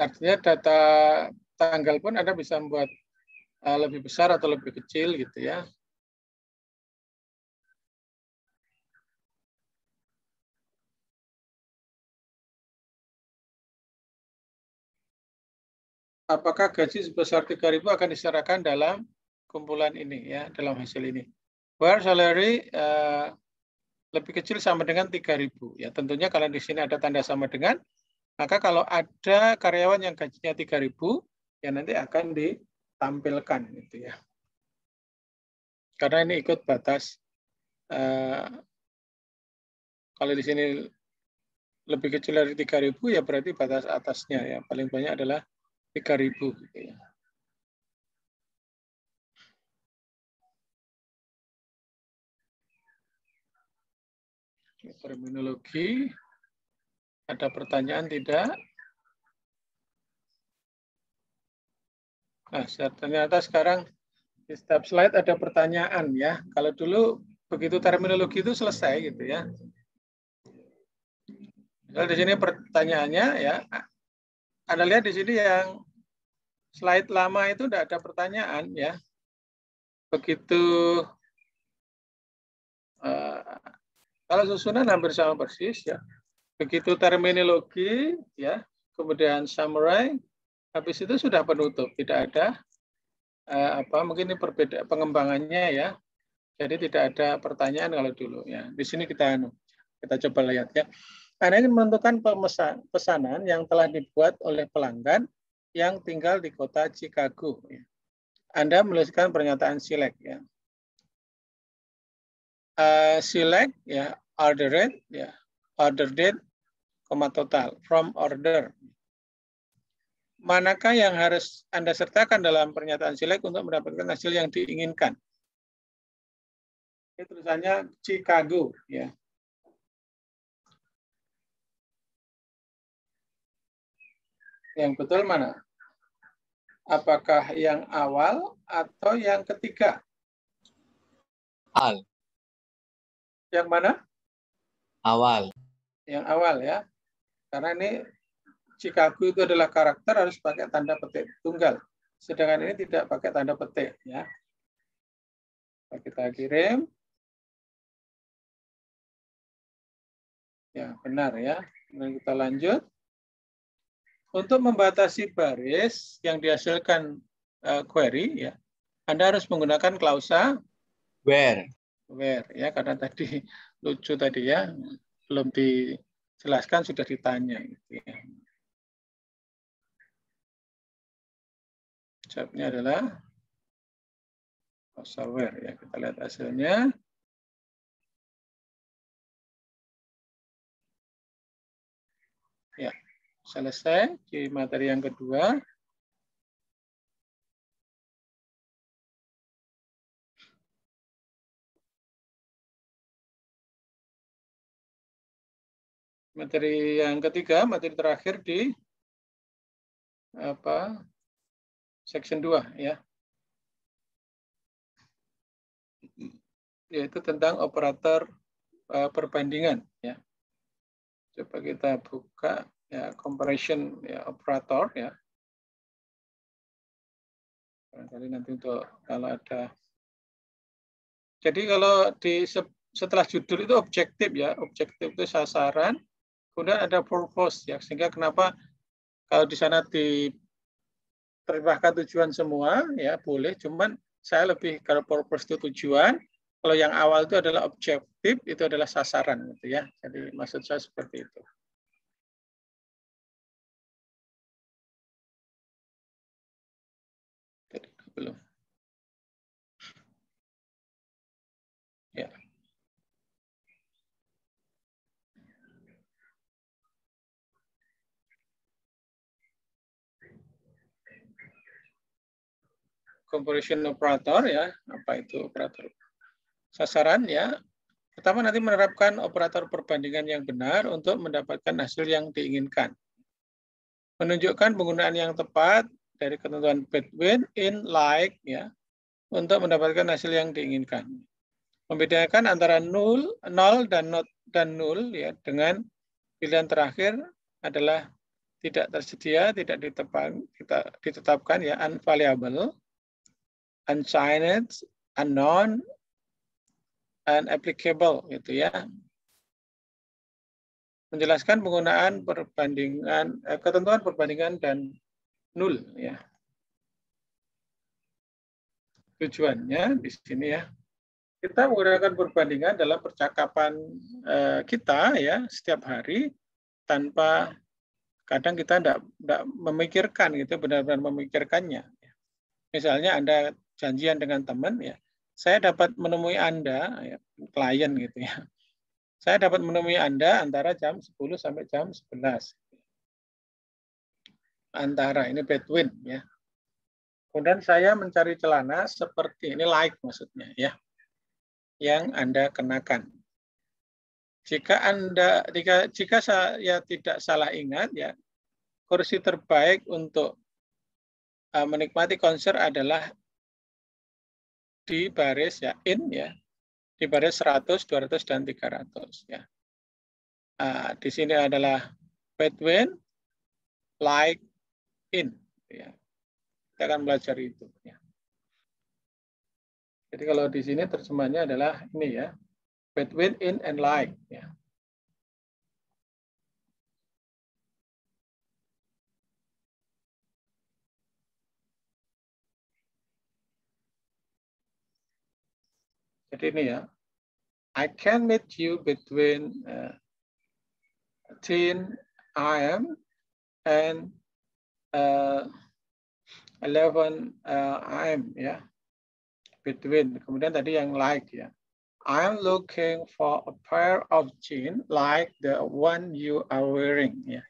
Artinya data tanggal pun Anda bisa membuat lebih besar atau lebih kecil gitu ya. Apakah gaji sebesar 3.000 akan diserahkan dalam kumpulan ini ya, dalam hasil ini. Where salary lebih kecil sama dengan 3.000 ya. Tentunya kalau di sini ada tanda sama dengan, maka kalau ada karyawan yang gajinya 3.000 ya nanti akan ditampilkan gitu ya. Karena ini ikut batas kalau di sini lebih kecil dari 3.000 ya berarti batas atasnya ya. Paling banyak adalah 3.000 gitu ya. Terminologi. Ada pertanyaan tidak? Nah, ternyata sekarang di setiap slide ada pertanyaan ya. Kalau dulu begitu terminologi itu selesai gitu ya. Kalau di sini pertanyaannya ya, Anda lihat di sini yang slide lama itu tidak ada pertanyaan ya. Begitu kalau susunan hampir sama persis ya. Begitu terminologi ya, kemudian summary, habis itu sudah penutup, tidak ada mungkin ini perbedaan pengembangannya ya. Jadi tidak ada pertanyaan kalau dulu ya. Di sini kita coba lihat ya. Anda ingin menentukan pesanan yang telah dibuat oleh pelanggan yang tinggal di kota Chicago. Anda menuliskan pernyataan select ya. Select ya, order rate ya, order date, total from order. Manakah yang harus Anda sertakan dalam pernyataan select untuk mendapatkan hasil yang diinginkan? Ini tulisannya Chicago ya. Yang betul mana? Apakah yang awal atau yang ketiga? Awal. Yang mana? Awal. Yang awal ya. Karena ini Chicago itu adalah karakter harus pakai tanda petik tunggal. Sedangkan ini tidak pakai tanda petik ya. Kita kirim. Ya, benar ya. Kemudian kita lanjut. Untuk membatasi baris yang dihasilkan query ya, Anda harus menggunakan klausa Where ya, karena tadi lucu tadi ya, belum dijelaskan sudah ditanya gitu ya. Jawabnya adalah klausa where ya. Kita lihat hasilnya. Ya, selesai di materi yang kedua. Materi yang ketiga, materi terakhir di section 2 ya. Yaitu tentang operator perbandingan ya. Coba kita buka ya, comparison ya, operator ya. Barangkali nanti untuk kalau ada. Jadi kalau setelah judul itu objektif ya, objektif itu sasaran, kemudian ada purpose ya, sehingga kenapa kalau di sana diterjemahkan tujuan semua ya boleh, cuman saya lebih kalau purpose itu tujuan, kalau yang awal itu adalah objektif, itu adalah sasaran gitu ya. Jadi maksud saya seperti itu. Belum. Ya. comparison operator ya. Apa itu operator sasaran ya? Pertama nanti menerapkan operator perbandingan yang benar untuk mendapatkan hasil yang diinginkan. Menunjukkan penggunaan yang tepat dari ketentuan between, in, like ya untuk mendapatkan hasil yang diinginkan. Membedakan antara nol dan null ya dengan pilihan terakhir adalah tidak tersedia, tidak ditetapkan ya, unvaluable, unsigned, unknown, unapplicable gitu ya. Menjelaskan penggunaan perbandingan ketentuan perbandingan dan nul ya. Tujuannya di sini ya. Kita menggunakan perbandingan dalam percakapan kita ya setiap hari tanpa kadang kita tidak memikirkan gitu, benar-benar memikirkannya. Misalnya Anda janjian dengan teman ya, saya dapat menemui Anda ya, klien gitu ya. Saya dapat menemui Anda antara jam 10 sampai jam 11. Antara ini between ya. Kemudian saya mencari celana seperti ini, like maksudnya ya. Yang Anda kenakan. Jika saya tidak salah ingat ya, kursi terbaik untuk menikmati konser adalah di baris ya in ya. Di baris 100, 200 dan 300 ya. Di sini adalah between, like, in ya. Kita akan belajar itu ya. Jadi kalau di sini terjemahnya adalah ini ya. Between, in, and like ya. Jadi ini ya. I can meet you between 10 AM and 11 AM ya. Between. Kemudian tadi yang like ya. I'm looking for a pair of jeans like the one you are wearing ya.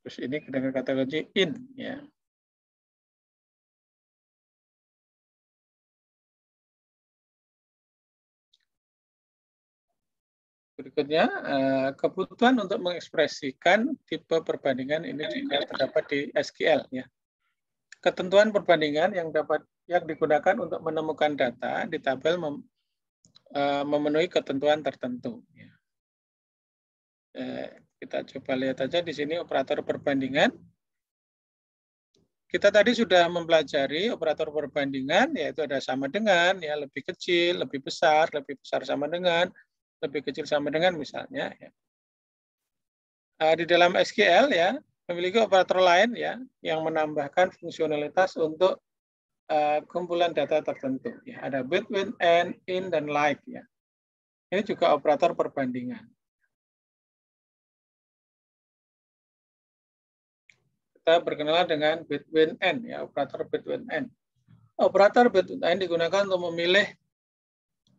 Terus ini dengan kata kunci in ya. Berikutnya, kebutuhan untuk mengekspresikan tipe perbandingan ini juga terdapat di SQL ya. Ketentuan perbandingan yang digunakan untuk menemukan data di tabel memenuhi ketentuan tertentu. Ya. Kita coba lihat aja di sini operator perbandingan. Kita tadi sudah mempelajari operator perbandingan, yaitu ada sama dengan, ya lebih kecil, lebih besar sama dengan, lebih kecil sama dengan misalnya. Ya. Di dalam SQL ya memiliki operator lain ya yang menambahkan fungsionalitas untuk kumpulan data tertentu. Ya. Ada between, and, in, dan like. Ya. Ini juga operator perbandingan. Kita berkenalan dengan between n ya, operator between n. Operator between n digunakan untuk memilih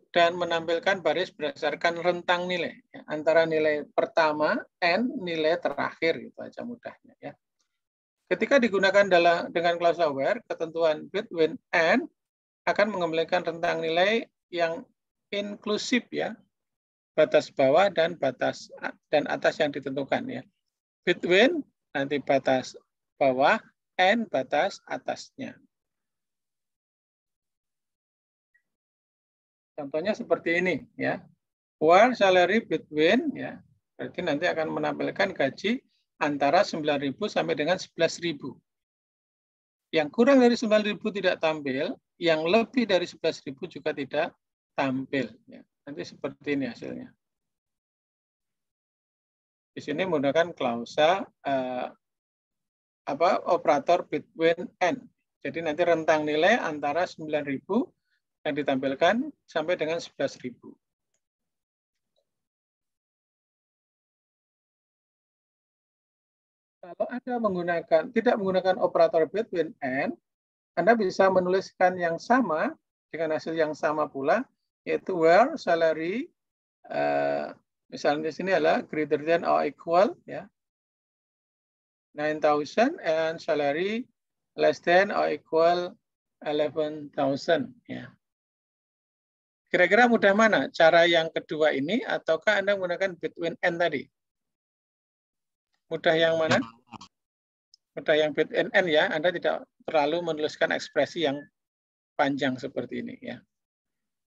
dan menampilkan baris berdasarkan rentang nilai ya, antara nilai pertama n nilai terakhir gitu aja mudahnya ya. Ketika digunakan dengan klausula where, ketentuan between n akan mengembalikan rentang nilai yang inklusif ya, batas bawah dan batas dan atas yang ditentukan ya. Between nanti batas bawah, n batas atasnya. Contohnya seperti ini ya. Where salary between ya. Berarti nanti akan menampilkan gaji antara 9.000 sampai dengan 11.000. Yang kurang dari 9.000 tidak tampil, yang lebih dari 11.000 juga tidak tampil ya. Nanti seperti ini hasilnya. Di sini menggunakan klausa operator between n. Jadi nanti rentang nilai antara 9.000 yang ditampilkan sampai dengan 11.000. Kalau Anda tidak menggunakan operator between n, Anda bisa menuliskan yang sama dengan hasil yang sama pula, yaitu where salary misalnya di sini adalah greater than or equal ya 9.000 and salary less than or equal 11,000 ya. Kira-kira mudah mana? Cara yang kedua ini ataukah Anda menggunakan between and tadi? Mudah yang mana? Mudah yang between and ya. Anda tidak terlalu menuliskan ekspresi yang panjang seperti ini ya.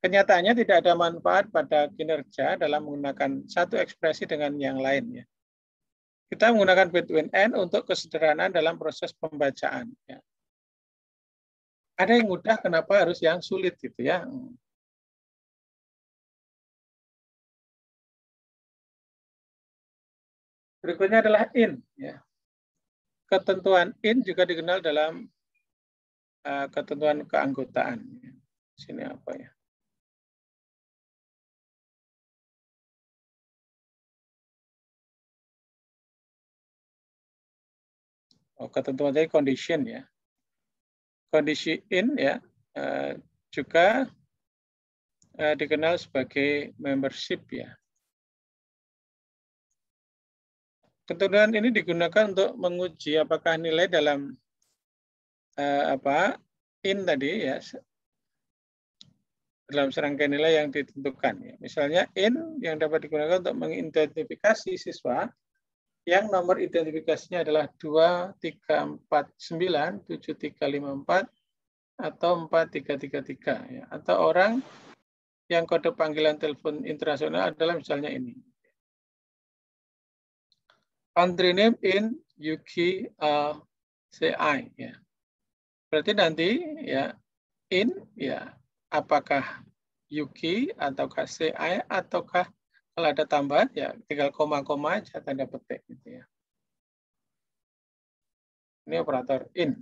Kenyataannya tidak ada manfaat pada kinerja dalam menggunakan satu ekspresi dengan yang lain ya. Kita menggunakan between and untuk kesederhanaan dalam proses pembacaan ya. Ada yang mudah, kenapa harus yang sulit gitu ya? Berikutnya adalah in. Ya. Ketentuan in juga dikenal dalam ketentuan keanggotaan. Sini apa ya? Ketentuan tadi condition ya. Kondisi in ya juga dikenal sebagai membership ya. Ketentuan ini digunakan untuk menguji apakah nilai dalam in tadi ya dalam serangkaian nilai yang ditentukan. Ya. Misalnya in yang dapat digunakan untuk mengidentifikasi siswa yang nomor identifikasinya adalah 2349, 7354, atau 4333. Ya. Atau orang yang kode panggilan telepon internasional adalah misalnya ini. Country name in UK CI. Ya. Berarti nanti ya in ya apakah UK ataukah CI ataukah kalau ada tambahan ya tinggal koma-koma aja tanda petik gitu ya. Ini operator in.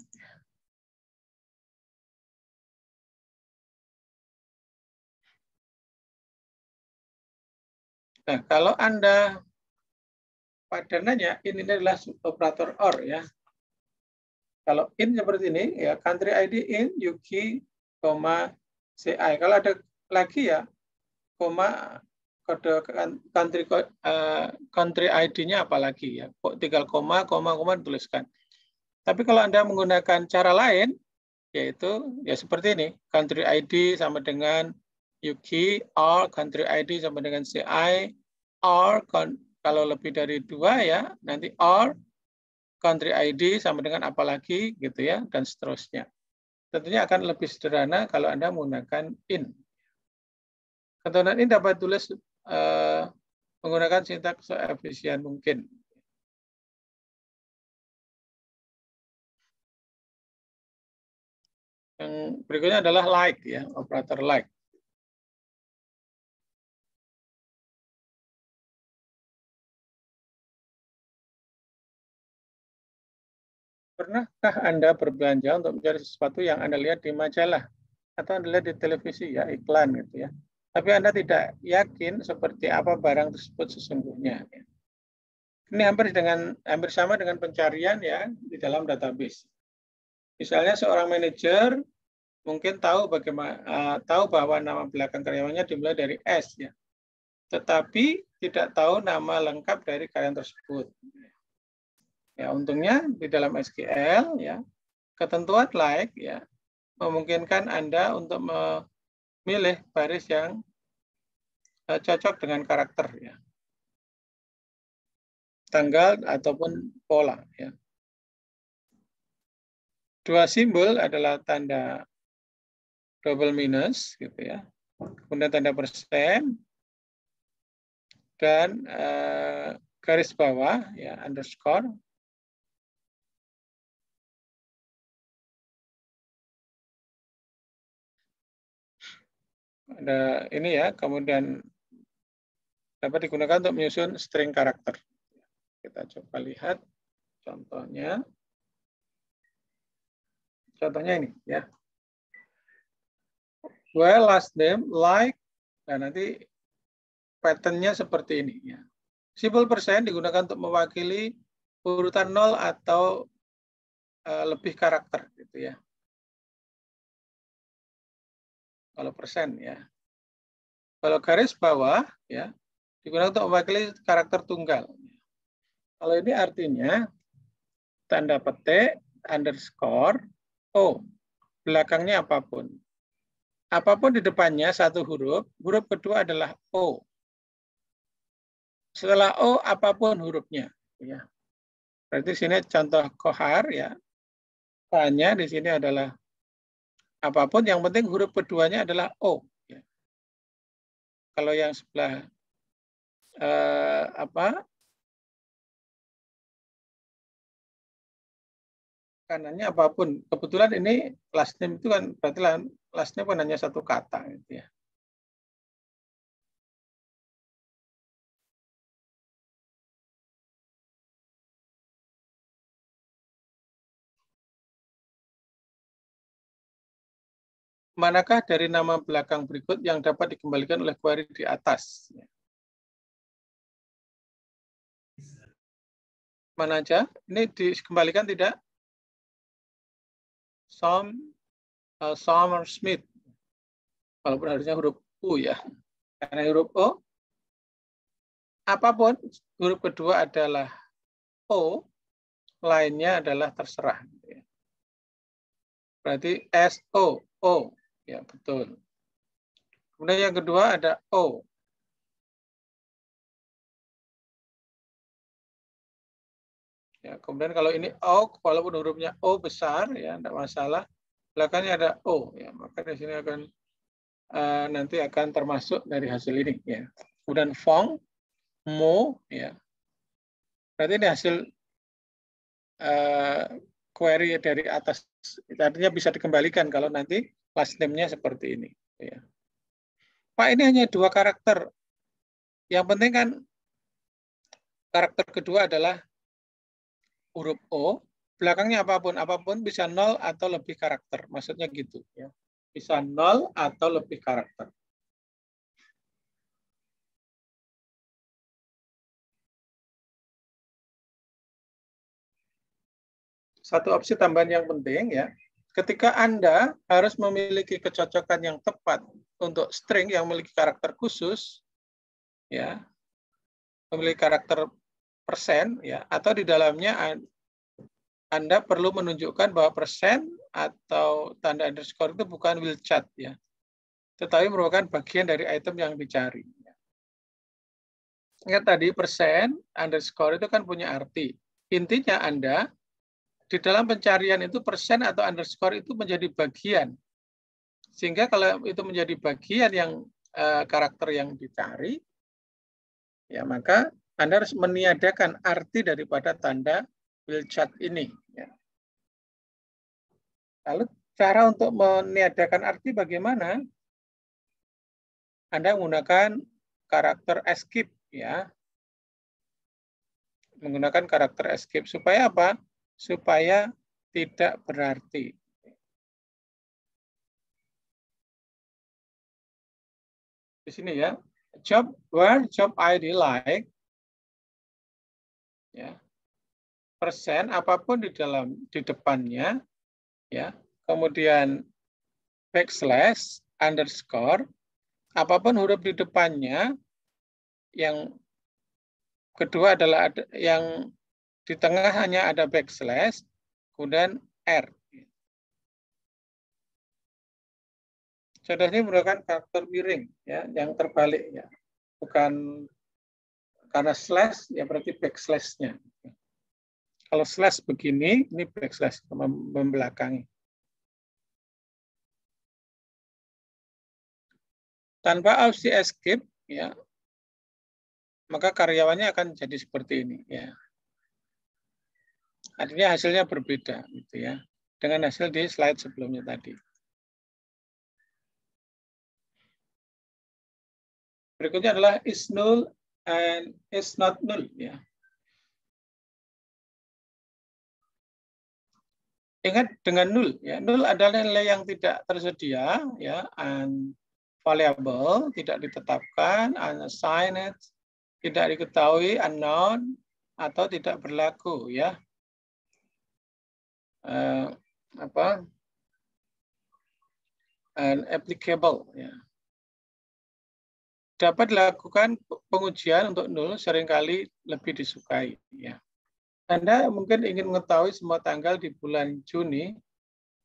Nah, kalau Anda pada nanya in ini adalah operator or ya. Kalau in seperti ini ya country ID in UK, CI. Kalau ada lagi ya koma kode country ID-nya apalagi ya. Kok tinggal koma tuliskan. Tapi kalau Anda menggunakan cara lain yaitu ya seperti ini, country ID sama dengan UK, or country ID sama dengan CI, or kalau lebih dari 2 ya, nanti or country ID sama dengan apalagi gitu ya, dan seterusnya. Tentunya akan lebih sederhana kalau Anda menggunakan in. Ketentuan ini dapat tulis menggunakan sintaks seefisien mungkin. Yang berikutnya adalah like ya, operator like. Pernahkah Anda berbelanja untuk mencari sesuatu yang Anda lihat di majalah atau Anda lihat di televisi ya, iklan gitu ya. Tapi Anda tidak yakin seperti apa barang tersebut sesungguhnya. Ini hampir sama dengan pencarian ya di dalam database. Misalnya seorang manajer mungkin tahu bahwa nama belakang karyawannya dimulai dari S ya. Tetapi tidak tahu nama lengkap dari karyawan tersebut. Ya, untungnya di dalam SQL ya, ketentuan like ya memungkinkan Anda untuk memilih baris yang cocok dengan karakter ya. Tanggal ataupun pola ya. Dua simbol adalah tanda double minus gitu ya. Kemudian tanda persen dan garis bawah ya underscore. Ada ini ya, kemudian dapat digunakan untuk menyusun string karakter. Kita coba lihat contohnya. Contohnya ini ya. Well, last name, like, dan nanti pattern-nya seperti ini ya. Simbol persen digunakan untuk mewakili urutan 0 atau lebih karakter gitu ya. Kalau persen ya. Kalau garis bawah ya digunakan untuk mewakili karakter tunggal. Kalau ini artinya tanda petik underscore O. belakangnya apapun. Apapun di depannya satu huruf kedua adalah O. Setelah O, apapun hurufnya. Ya. Berarti sini contoh kohar, ya. Hanya di sini adalah apapun, yang penting huruf keduanya adalah O. Ya. Kalau yang sebelah kanannya apapun. Kebetulan ini last name itu kan berarti last name kan hanya satu kata, gitu ya. Manakah dari nama belakang berikut yang dapat dikembalikan oleh query di atas? Mana aja? Ini dikembalikan tidak? Summer Smith. Walaupun harusnya huruf U, ya. Karena huruf O, apapun huruf kedua adalah O, lainnya adalah terserah. Berarti S-O, O. Ya, betul. Kemudian yang kedua ada O. Ya, kemudian kalau ini O, walaupun hurufnya O besar, ya, tidak masalah. Belakangnya ada O, ya, maka di sini akan nanti akan termasuk dari hasil ini, ya. Kemudian Fong, Mo, ya. Berarti ini hasil query dari atas. Artinya bisa dikembalikan kalau nanti last name-nya seperti ini, ya. Pak, ini hanya 2 karakter. Yang penting kan karakter kedua adalah huruf O, belakangnya apapun bisa 0 atau lebih karakter. Maksudnya gitu, ya. Bisa 0 atau lebih karakter. Satu opsi tambahan yang penting, ya. Ketika Anda harus memiliki kecocokan yang tepat untuk string yang memiliki karakter khusus, ya, memiliki karakter persen, ya, atau di dalamnya Anda perlu menunjukkan bahwa persen atau tanda underscore itu bukan wilchat, ya, tetapi merupakan bagian dari item yang dicari. Ingat tadi persen underscore itu kan punya arti. Intinya Anda di dalam pencarian itu persen atau underscore itu menjadi bagian. Sehingga kalau itu menjadi bagian yang karakter yang dicari, ya maka Anda harus meniadakan arti daripada tanda wilchat ini. Ya. Lalu cara untuk meniadakan arti bagaimana? Anda menggunakan karakter escape, ya. Menggunakan karakter escape supaya apa? Supaya tidak berarti. Di sini, ya, where job ID like, ya, persen apapun di depannya, ya, kemudian backslash underscore apapun huruf di depannya, yang kedua adalah yang di tengah hanya ada backslash, kemudian R. Contoh ini merupakan karakter miring, ya, yang terbalik, ya. Bukan karena slash, ya berarti backslash-nya. Kalau slash begini, ini backslash membelakangi. Tanpa opsi escape, ya, maka karyawannya akan jadi seperti ini, ya. Artinya hasilnya berbeda, gitu ya, dengan hasil di slide sebelumnya tadi. Berikutnya adalah is null and is not null, ya. Ingat dengan null, ya. Null adalah nilai yang tidak tersedia, ya, unvaluable, tidak ditetapkan, unassigned, tidak diketahui, unknown, atau tidak berlaku, ya. Unapplicable, ya. Dapat dilakukan pengujian untuk null seringkali lebih disukai, ya. Anda mungkin ingin mengetahui semua tanggal di bulan Juni,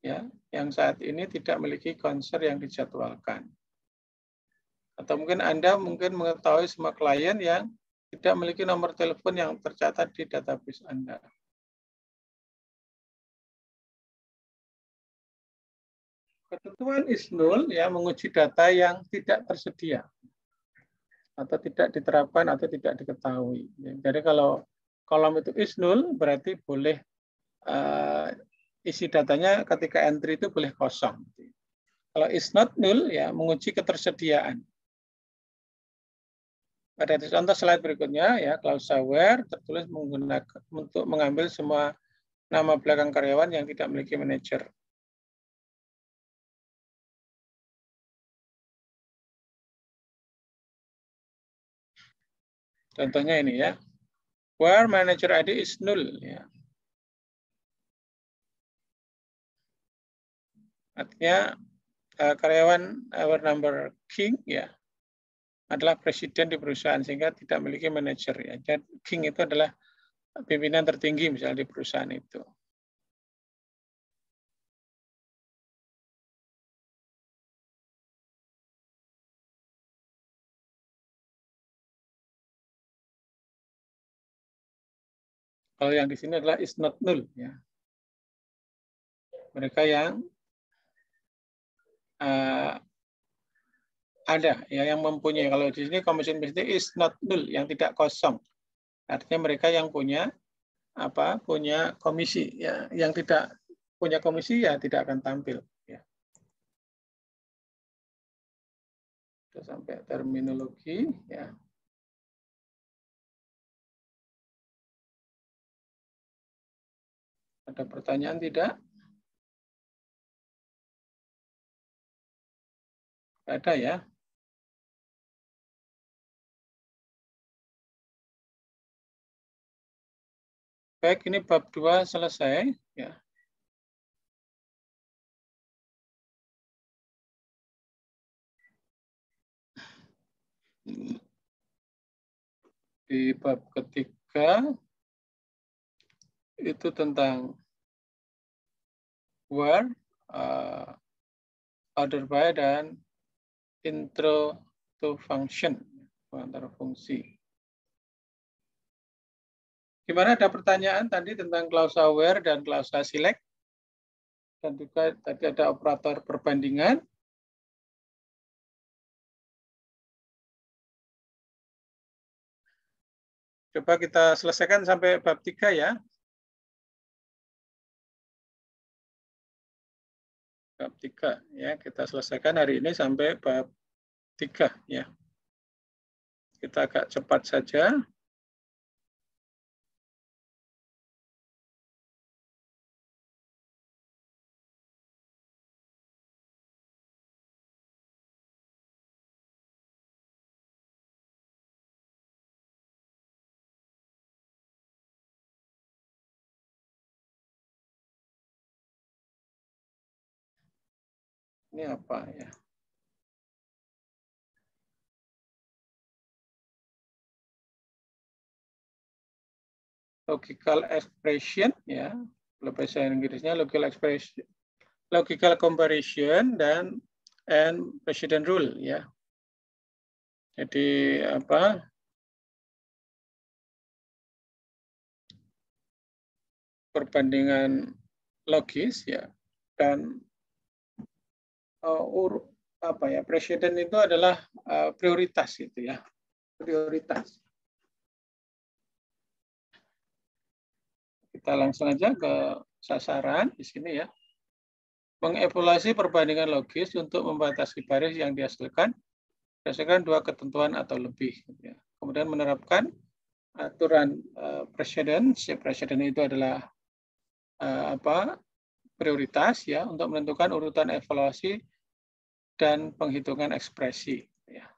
ya yang saat ini tidak memiliki konser yang dijadwalkan. Atau mungkin Anda mengetahui semua klien yang tidak memiliki nomor telepon yang tercatat di database Anda. Ketentuan is null ya menguji data yang tidak tersedia atau tidak diterapkan atau tidak diketahui. Jadi kalau kolom itu is null berarti boleh isi datanya ketika entry itu boleh kosong. Kalau is not null ya menguji ketersediaan. Pada contoh slide berikutnya ya klausa where tertulis menggunakan untuk mengambil semua nama belakang karyawan yang tidak memiliki manajer. Contohnya ini ya. Where manager ID is null ya. Artinya karyawan our number king ya adalah presiden di perusahaan sehingga tidak memiliki manajer ya. Jadi king itu adalah pimpinan tertinggi misalnya di perusahaan itu. Kalau yang di sini adalah is not null ya. Mereka yang ada ya yang mempunyai. Kalau di sini commission based is not null yang tidak kosong. Artinya mereka yang punya punya komisi ya, yang tidak punya komisi ya tidak akan tampil ya. Kita sampai terminologi ya. Ada pertanyaan tidak? Ada ya. Baik, ini bab 2 selesai ya. Di bab ketiga itu tentang where, order by, dan intro to function, antara fungsi. Gimana, ada pertanyaan tadi tentang klausa where dan klausa select? Dan juga tadi ada operator perbandingan. Coba kita selesaikan sampai bab 3 ya. Bab 3 ya, kita selesaikan hari ini sampai bab 3 ya. Kita agak cepat saja. Ini apa ya? Logical expression ya. Kalau bahasa Inggrisnya logical expression, logical comparison dan precedent rule ya. Jadi perbandingan logis ya, dan presiden itu adalah prioritas gitu ya, prioritas. Kita langsung aja ke sasaran di sini ya. Mengevaluasi perbandingan logis untuk membatasi baris yang dihasilkan berdasarkan dua ketentuan atau lebih. Gitu ya. Kemudian menerapkan aturan presiden. Presiden itu adalah prioritas ya untuk menentukan urutan evaluasi dan penghitungan ekspresi. Ya.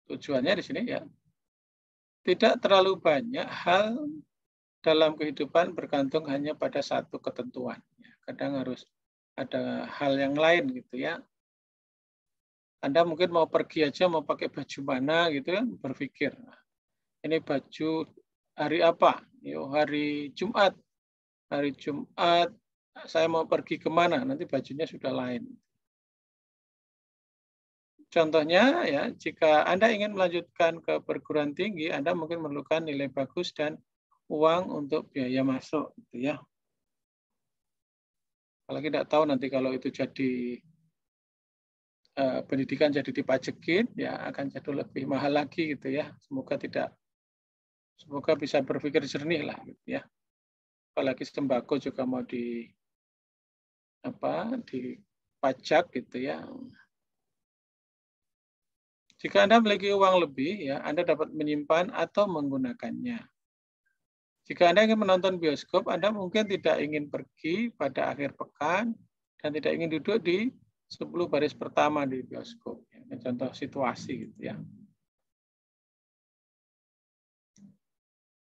Tujuannya di sini ya, tidak terlalu banyak hal dalam kehidupan bergantung hanya pada satu ketentuan. Ya. Kadang harus ada hal yang lain gitu ya. Anda mungkin mau pergi aja mau pakai baju mana gitu kan, berpikir ini baju hari apa? Hari Jumat. Hari Jumat saya mau pergi kemana? Nanti bajunya sudah lain. Contohnya ya, jika Anda ingin melanjutkan ke perguruan tinggi, Anda mungkin memerlukan nilai bagus dan uang untuk biaya masuk, gitu ya. Apalagi tidak tahu nanti kalau itu jadi pendidikan jadi dipajekin, ya akan jadi lebih mahal lagi, gitu ya. Semoga bisa berpikir jernih lah, gitu ya. Apalagi sembako juga mau dipajak, gitu ya. Jika Anda memiliki uang lebih, ya Anda dapat menyimpan atau menggunakannya. Jika Anda ingin menonton bioskop, Anda mungkin tidak ingin pergi pada akhir pekan dan tidak ingin duduk di 10 baris pertama di bioskop. Ini contoh situasi, gitu ya.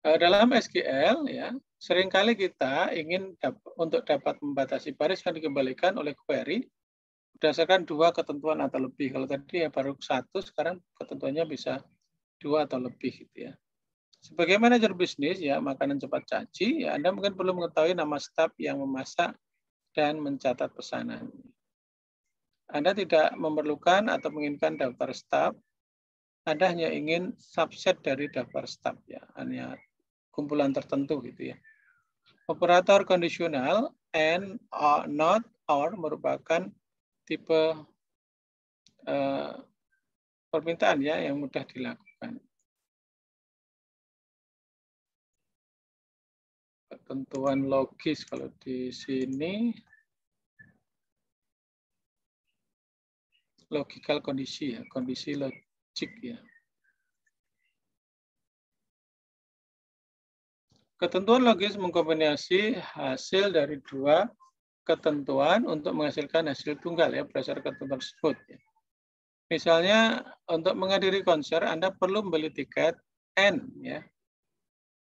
Dalam SQL, ya seringkali kita ingin untuk dapat membatasi baris yang dikembalikan oleh query berdasarkan 2 ketentuan atau lebih. Kalau tadi ya baru 1, sekarang ketentuannya bisa 2 atau lebih, gitu ya. Sebagai manajer bisnis ya makanan cepat saji, ya Anda mungkin perlu mengetahui nama staf yang memasak dan mencatat pesanan. Anda tidak memerlukan atau menginginkan daftar staf, Anda hanya ingin subset dari daftar staf ya, hanya kumpulan tertentu, gitu ya. Operator kondisional and not or merupakan tipe permintaan ya yang mudah dilakukan. Ketentuan logis kalau di sini logical kondisi ya, kondisi logik ya. Ketentuan logis mengkombinasi hasil dari 2 ketentuan untuk menghasilkan hasil tunggal ya berdasarkan ketentuan tersebut. Ya. Misalnya untuk menghadiri konser Anda perlu membeli tiket N ya.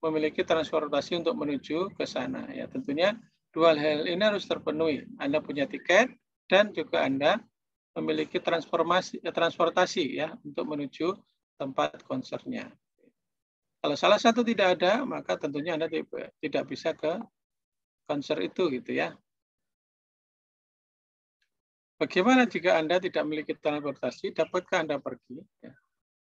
Memiliki transportasi untuk menuju ke sana ya. Tentunya 2 hal ini harus terpenuhi. Anda punya tiket dan juga Anda memiliki transportasi ya untuk menuju tempat konsernya. Kalau salah satu tidak ada, maka tentunya Anda tidak bisa ke konser itu, gitu ya. Bagaimana jika Anda tidak memiliki transportasi, dapatkah Anda pergi? Ya.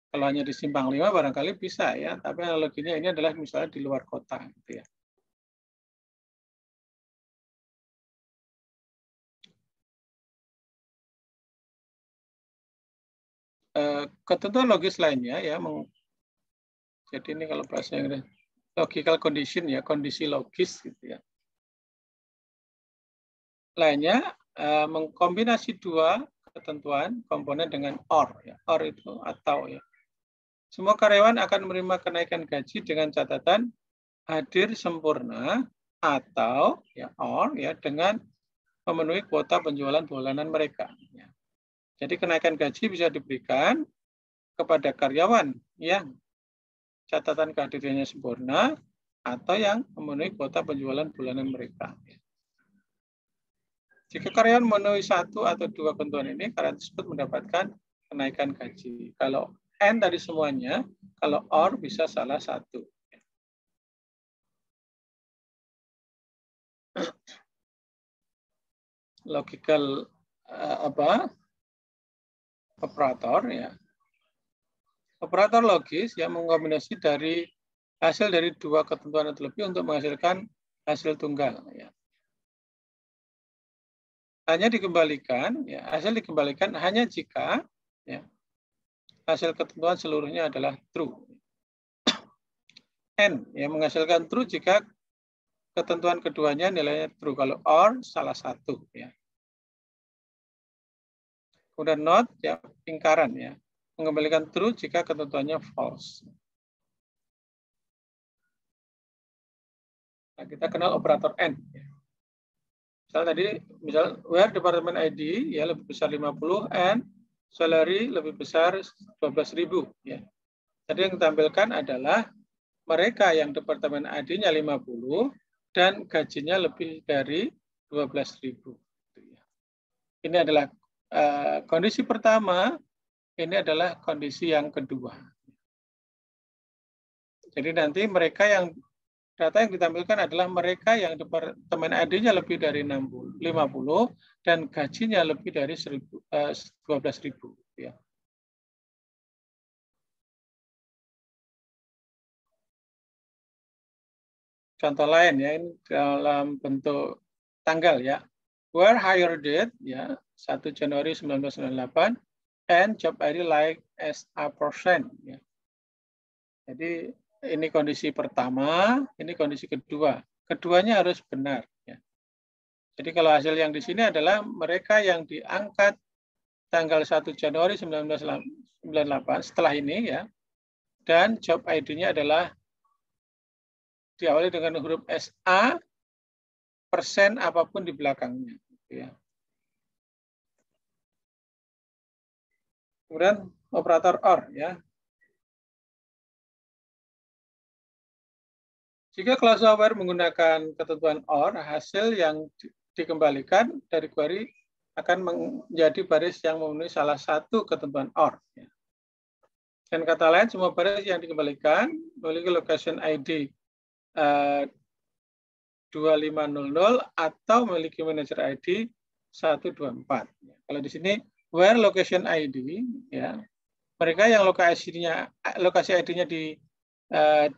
Kalau hanya di Simpang 5 barangkali bisa ya, tapi analoginya ini adalah misalnya di luar kota, gitu ya. Ketentuan logis lainnya ya, jadi ini kalau bahasa Inggris logical condition ya, kondisi logis, gitu ya. Lainnya mengkombinasi 2 ketentuan komponen dengan or ya. Or itu atau ya. Semua karyawan akan menerima kenaikan gaji dengan catatan hadir sempurna atau ya or ya dengan memenuhi kuota penjualan bulanan mereka. Ya. Jadi kenaikan gaji bisa diberikan kepada karyawan yang catatan kehadirannya sempurna atau yang memenuhi kuota penjualan bulanan mereka. Jika karyawan memenuhi 1 atau 2 ketentuan ini, karyawan tersebut mendapatkan kenaikan gaji. Kalau N dari semuanya, kalau OR bisa salah 1. Logical operator ya. Operator logis yang mengombinasi dari hasil dari 2 ketentuan atau lebih untuk menghasilkan hasil tunggal ya. Hanya dikembalikan ya, hasil dikembalikan hanya jika ya, hasil ketentuan seluruhnya adalah true. N yang menghasilkan true jika ketentuan keduanya nilainya true. Kalau or salah 1 ya. Kemudian not ya lingkaran ya. Mengembalikan true jika ketentuannya false. Nah, kita kenal operator N ya. Misal where department ID ya lebih besar 50 and salary lebih besar 12.000 ya. Jadi yang ditampilkan adalah mereka yang departemen ID-nya 50 dan gajinya lebih dari 12.000. Ini adalah kondisi pertama, ini adalah kondisi yang kedua. Jadi nanti data yang ditampilkan adalah mereka yang departemen ID-nya lebih dari 50 dan gajinya lebih dari 12.000 ya. Contoh lain ya, ini dalam bentuk tanggal ya. Were hired date ya 1 Januari 1998 and job ID like as a percent ya. Jadi ini kondisi pertama, ini kondisi kedua. Keduanya harus benar ya. Jadi kalau hasil yang di sini adalah mereka yang diangkat tanggal 1 Januari 1998 setelah ini ya. Dan job ID-nya adalah diawali dengan huruf SA, persen apapun di belakangnya. Ya. Kemudian operator OR ya. Jika klausul where menggunakan ketentuan OR, hasil yang dikembalikan dari query akan menjadi baris yang memenuhi salah satu ketentuan OR. Ya. Dan kata lain, semua baris yang dikembalikan memiliki location ID 2500 atau memiliki manager ID 124. Kalau di sini where location ID ya, mereka yang lokasi ID-nya di 2500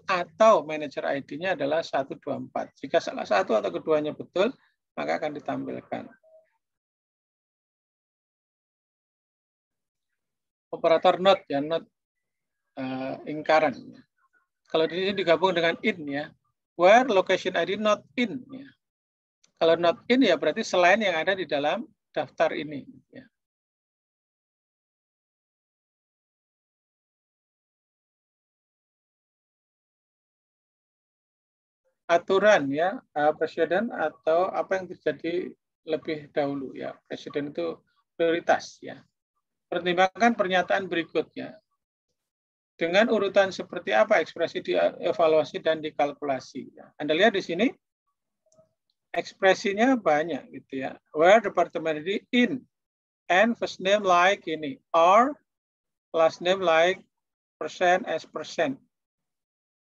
atau manager ID-nya adalah 124. Jika salah satu atau keduanya betul, maka akan ditampilkan. Operator not ya, not ingkaran. Kalau di sini digabung dengan in ya, where location ID not in ya. Kalau not in ya berarti selain yang ada di dalam daftar ini ya. Aturan ya, presiden atau apa yang terjadi lebih dahulu ya. Presiden itu prioritas ya. Pertimbangkan pernyataan berikutnya. Dengan urutan seperti apa ekspresi dievaluasi dan dikalkulasi. Ya. Anda lihat di sini ekspresinya banyak gitu ya. Where department in and first name like ini, or last name like percent as percent.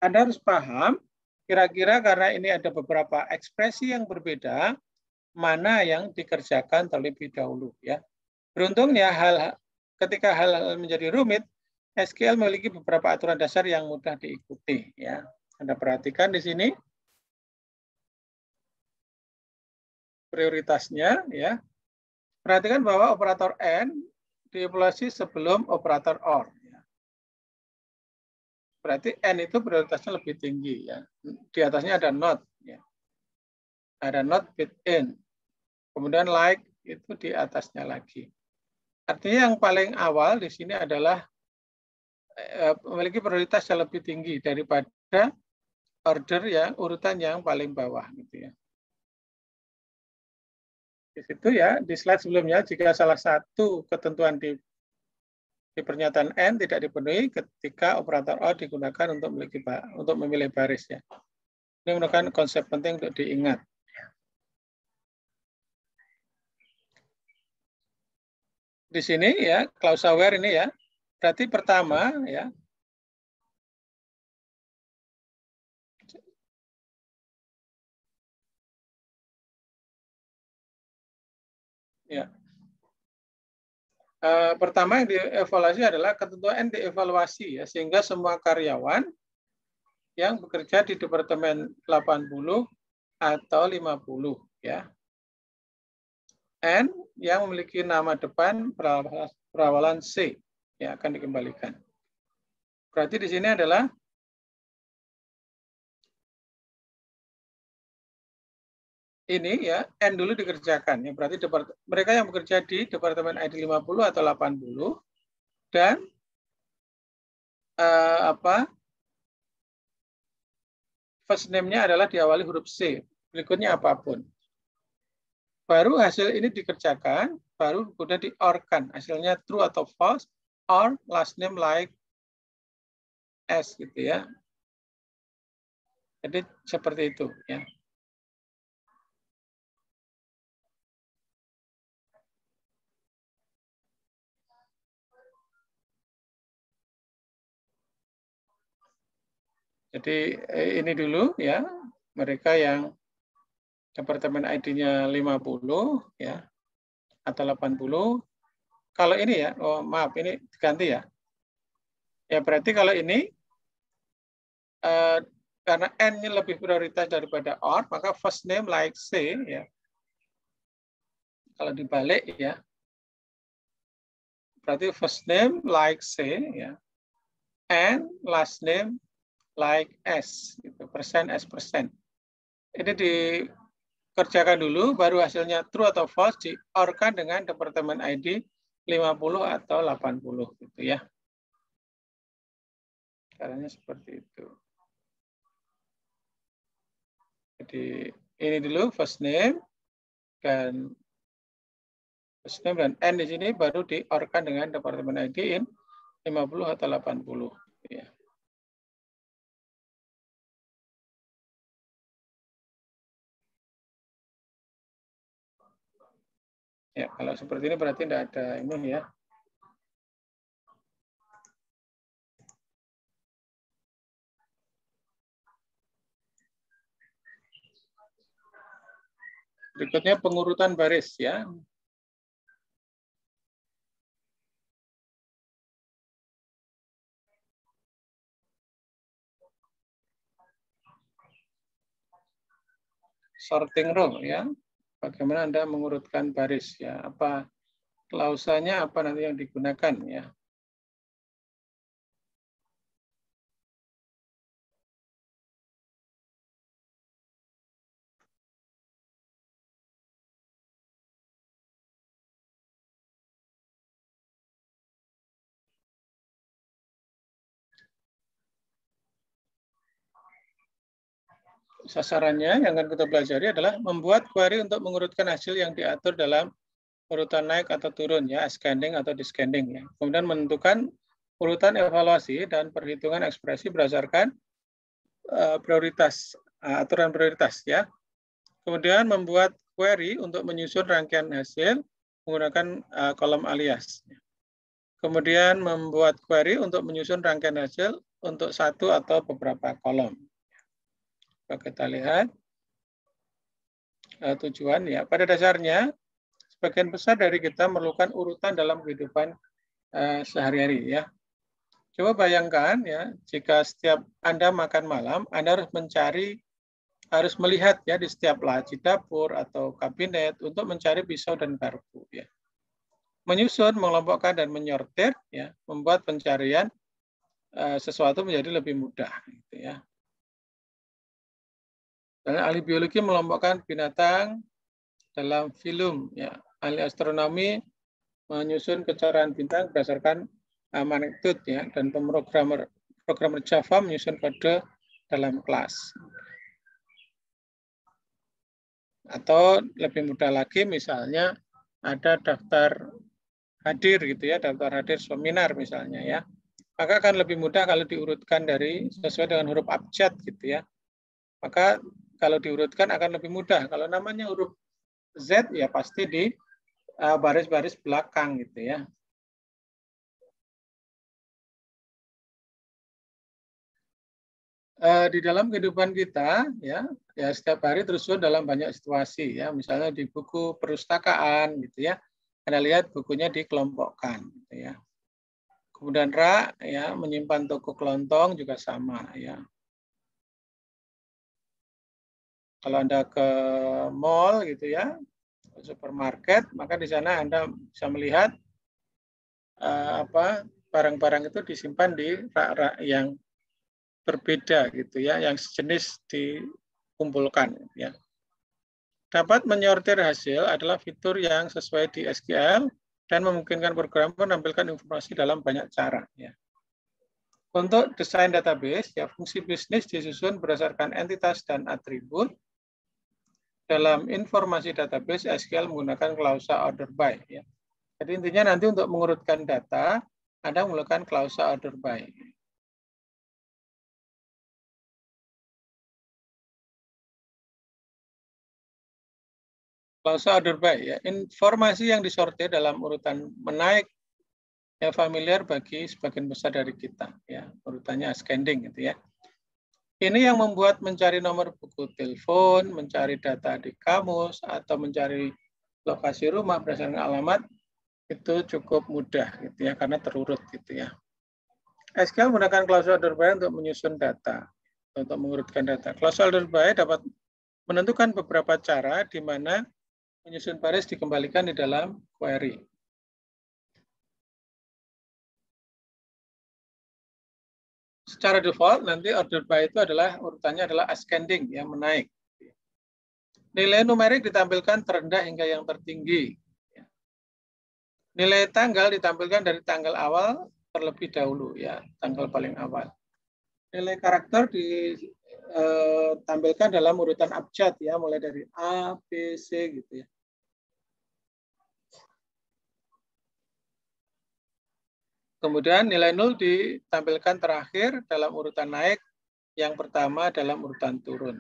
Anda harus paham kira-kira karena ini ada beberapa ekspresi yang berbeda, mana yang dikerjakan terlebih dahulu ya. Beruntungnya ketika hal-hal menjadi rumit, SQL memiliki beberapa aturan dasar yang mudah diikuti ya. Anda perhatikan di sini prioritasnya ya. Perhatikan bahwa operator AND dievaluasi sebelum operator OR. Berarti N itu prioritasnya lebih tinggi ya. Di atasnya ada not ya. Ada not fit in. Kemudian like itu di atasnya lagi. Artinya yang paling awal di sini adalah memiliki prioritas yang lebih tinggi daripada order yang urutan yang paling bawah gitu ya. Di situ ya, di slide sebelumnya jika salah satu ketentuan di pernyataan N tidak dipenuhi ketika operator O digunakan untuk memilih baris ya. Ini merupakan konsep penting untuk diingat. Di sini ya, klausa where ini ya. Berarti pertama ya. Ya. Pertama yang dievaluasi adalah ketentuan N dievaluasi ya, sehingga semua karyawan yang bekerja di departemen 80 atau 50 ya. N yang memiliki nama depan perawalan C ya akan dikembalikan. Berarti di sini adalah ini ya N dulu dikerjakan ya, berarti mereka yang bekerja di departemen ID 50 atau 80 dan first name-nya adalah diawali huruf C, berikutnya apapun. Baru hasil ini dikerjakan, baru kemudian di-OR-kan, hasilnya true atau false, or last name like S gitu ya. Jadi seperti itu ya. Jadi ini dulu ya, mereka yang departemen ID-nya 50 ya atau 80. Kalau ini ya, oh maaf ini diganti ya. Ya berarti kalau ini karena N-nya lebih prioritas daripada OR, maka first name like C ya. Kalau dibalik ya, berarti first name like C ya, and last name like S, gitu, persen S persen. Ini dikerjakan dulu, baru hasilnya true atau false di-OR-kan dengan departemen ID 50 atau 80 gitu ya. Caranya seperti itu. Jadi ini dulu first name dan N di sini baru di-OR-kan dengan departemen ID in 50 atau 80 ya. Ya, kalau seperti ini berarti tidak ada ini ya. Berikutnya pengurutan baris ya. Sorting row ya. Bagaimana Anda mengurutkan baris ya? Apa klausanya, apa nanti yang digunakan ya? Sasarannya yang akan kita pelajari adalah membuat query untuk mengurutkan hasil yang diatur dalam urutan naik atau turun ya, ascending atau descending ya. Kemudian menentukan urutan evaluasi dan perhitungan ekspresi berdasarkan prioritas, aturan prioritas ya. Kemudian membuat query untuk menyusun rangkaian hasil menggunakan kolom alias. Kemudian membuat query untuk menyusun rangkaian hasil untuk satu atau beberapa kolom. Kita lihat tujuan ya. Pada dasarnya sebagian besar dari kita memerlukan urutan dalam kehidupan sehari-hari ya. Coba bayangkan ya, jika setiap Anda makan malam, Anda harus melihat ya di setiap laci dapur atau kabinet untuk mencari pisau dan garpu ya. Menyusun, mengelompokkan dan menyortir ya, membuat pencarian sesuatu menjadi lebih mudah gitu ya. Dan ahli biologi mengelompokkan binatang dalam filum ya. Ahli astronomi menyusun pencarian bintang berdasarkan magnitude ya, dan programmer Java menyusun kode dalam kelas. Atau lebih mudah lagi misalnya ada daftar hadir gitu ya, daftar hadir seminar misalnya ya. Maka akan lebih mudah kalau diurutkan dari sesuai dengan huruf abjad gitu ya. Maka kalau diurutkan akan lebih mudah. Kalau namanya huruf Z ya pasti di baris-baris belakang gitu ya. Di dalam kehidupan kita ya setiap hari terus dalam banyak situasi ya, misalnya di buku perpustakaan gitu ya, Anda lihat bukunya dikelompokkan gitu ya. Kemudian ya menyimpan toko kelontong juga sama ya. Kalau Anda ke mall gitu ya, supermarket, maka di sana Anda bisa melihat barang-barang itu disimpan di rak-rak yang berbeda gitu ya, yang sejenis dikumpulkan ya. Dapat menyortir hasil adalah fitur yang sesuai di SQL dan memungkinkan program menampilkan informasi dalam banyak cara ya. Untuk desain database ya, fungsi bisnis disusun berdasarkan entitas dan atribut. Dalam informasi database SQL menggunakan klausa order by ya. Jadi intinya nanti untuk mengurutkan data Anda menggunakan klausa order by. Klausa order by ya, informasi yang disortir dalam urutan menaik ya familiar bagi sebagian besar dari kita ya, urutannya ascending gitu ya. Ini yang membuat mencari nomor buku telepon, mencari data di kamus, atau mencari lokasi rumah berdasarkan alamat itu cukup mudah gitu ya, karena terurut gitu ya. SQL menggunakan klausul order by untuk menyusun data, untuk mengurutkan data. Klausul order by dapat menentukan beberapa cara di mana menyusun baris dikembalikan di dalam query. Secara default nanti order by itu adalah urutannya adalah ascending, yang menaik. Nilai numerik ditampilkan terendah hingga yang tertinggi. Nilai tanggal ditampilkan dari tanggal awal terlebih dahulu, ya, tanggal paling awal. Nilai karakter ditampilkan dalam urutan abjad, ya, mulai dari A, B, C gitu ya. Kemudian nilai 0 ditampilkan terakhir dalam urutan naik, yang pertama dalam urutan turun.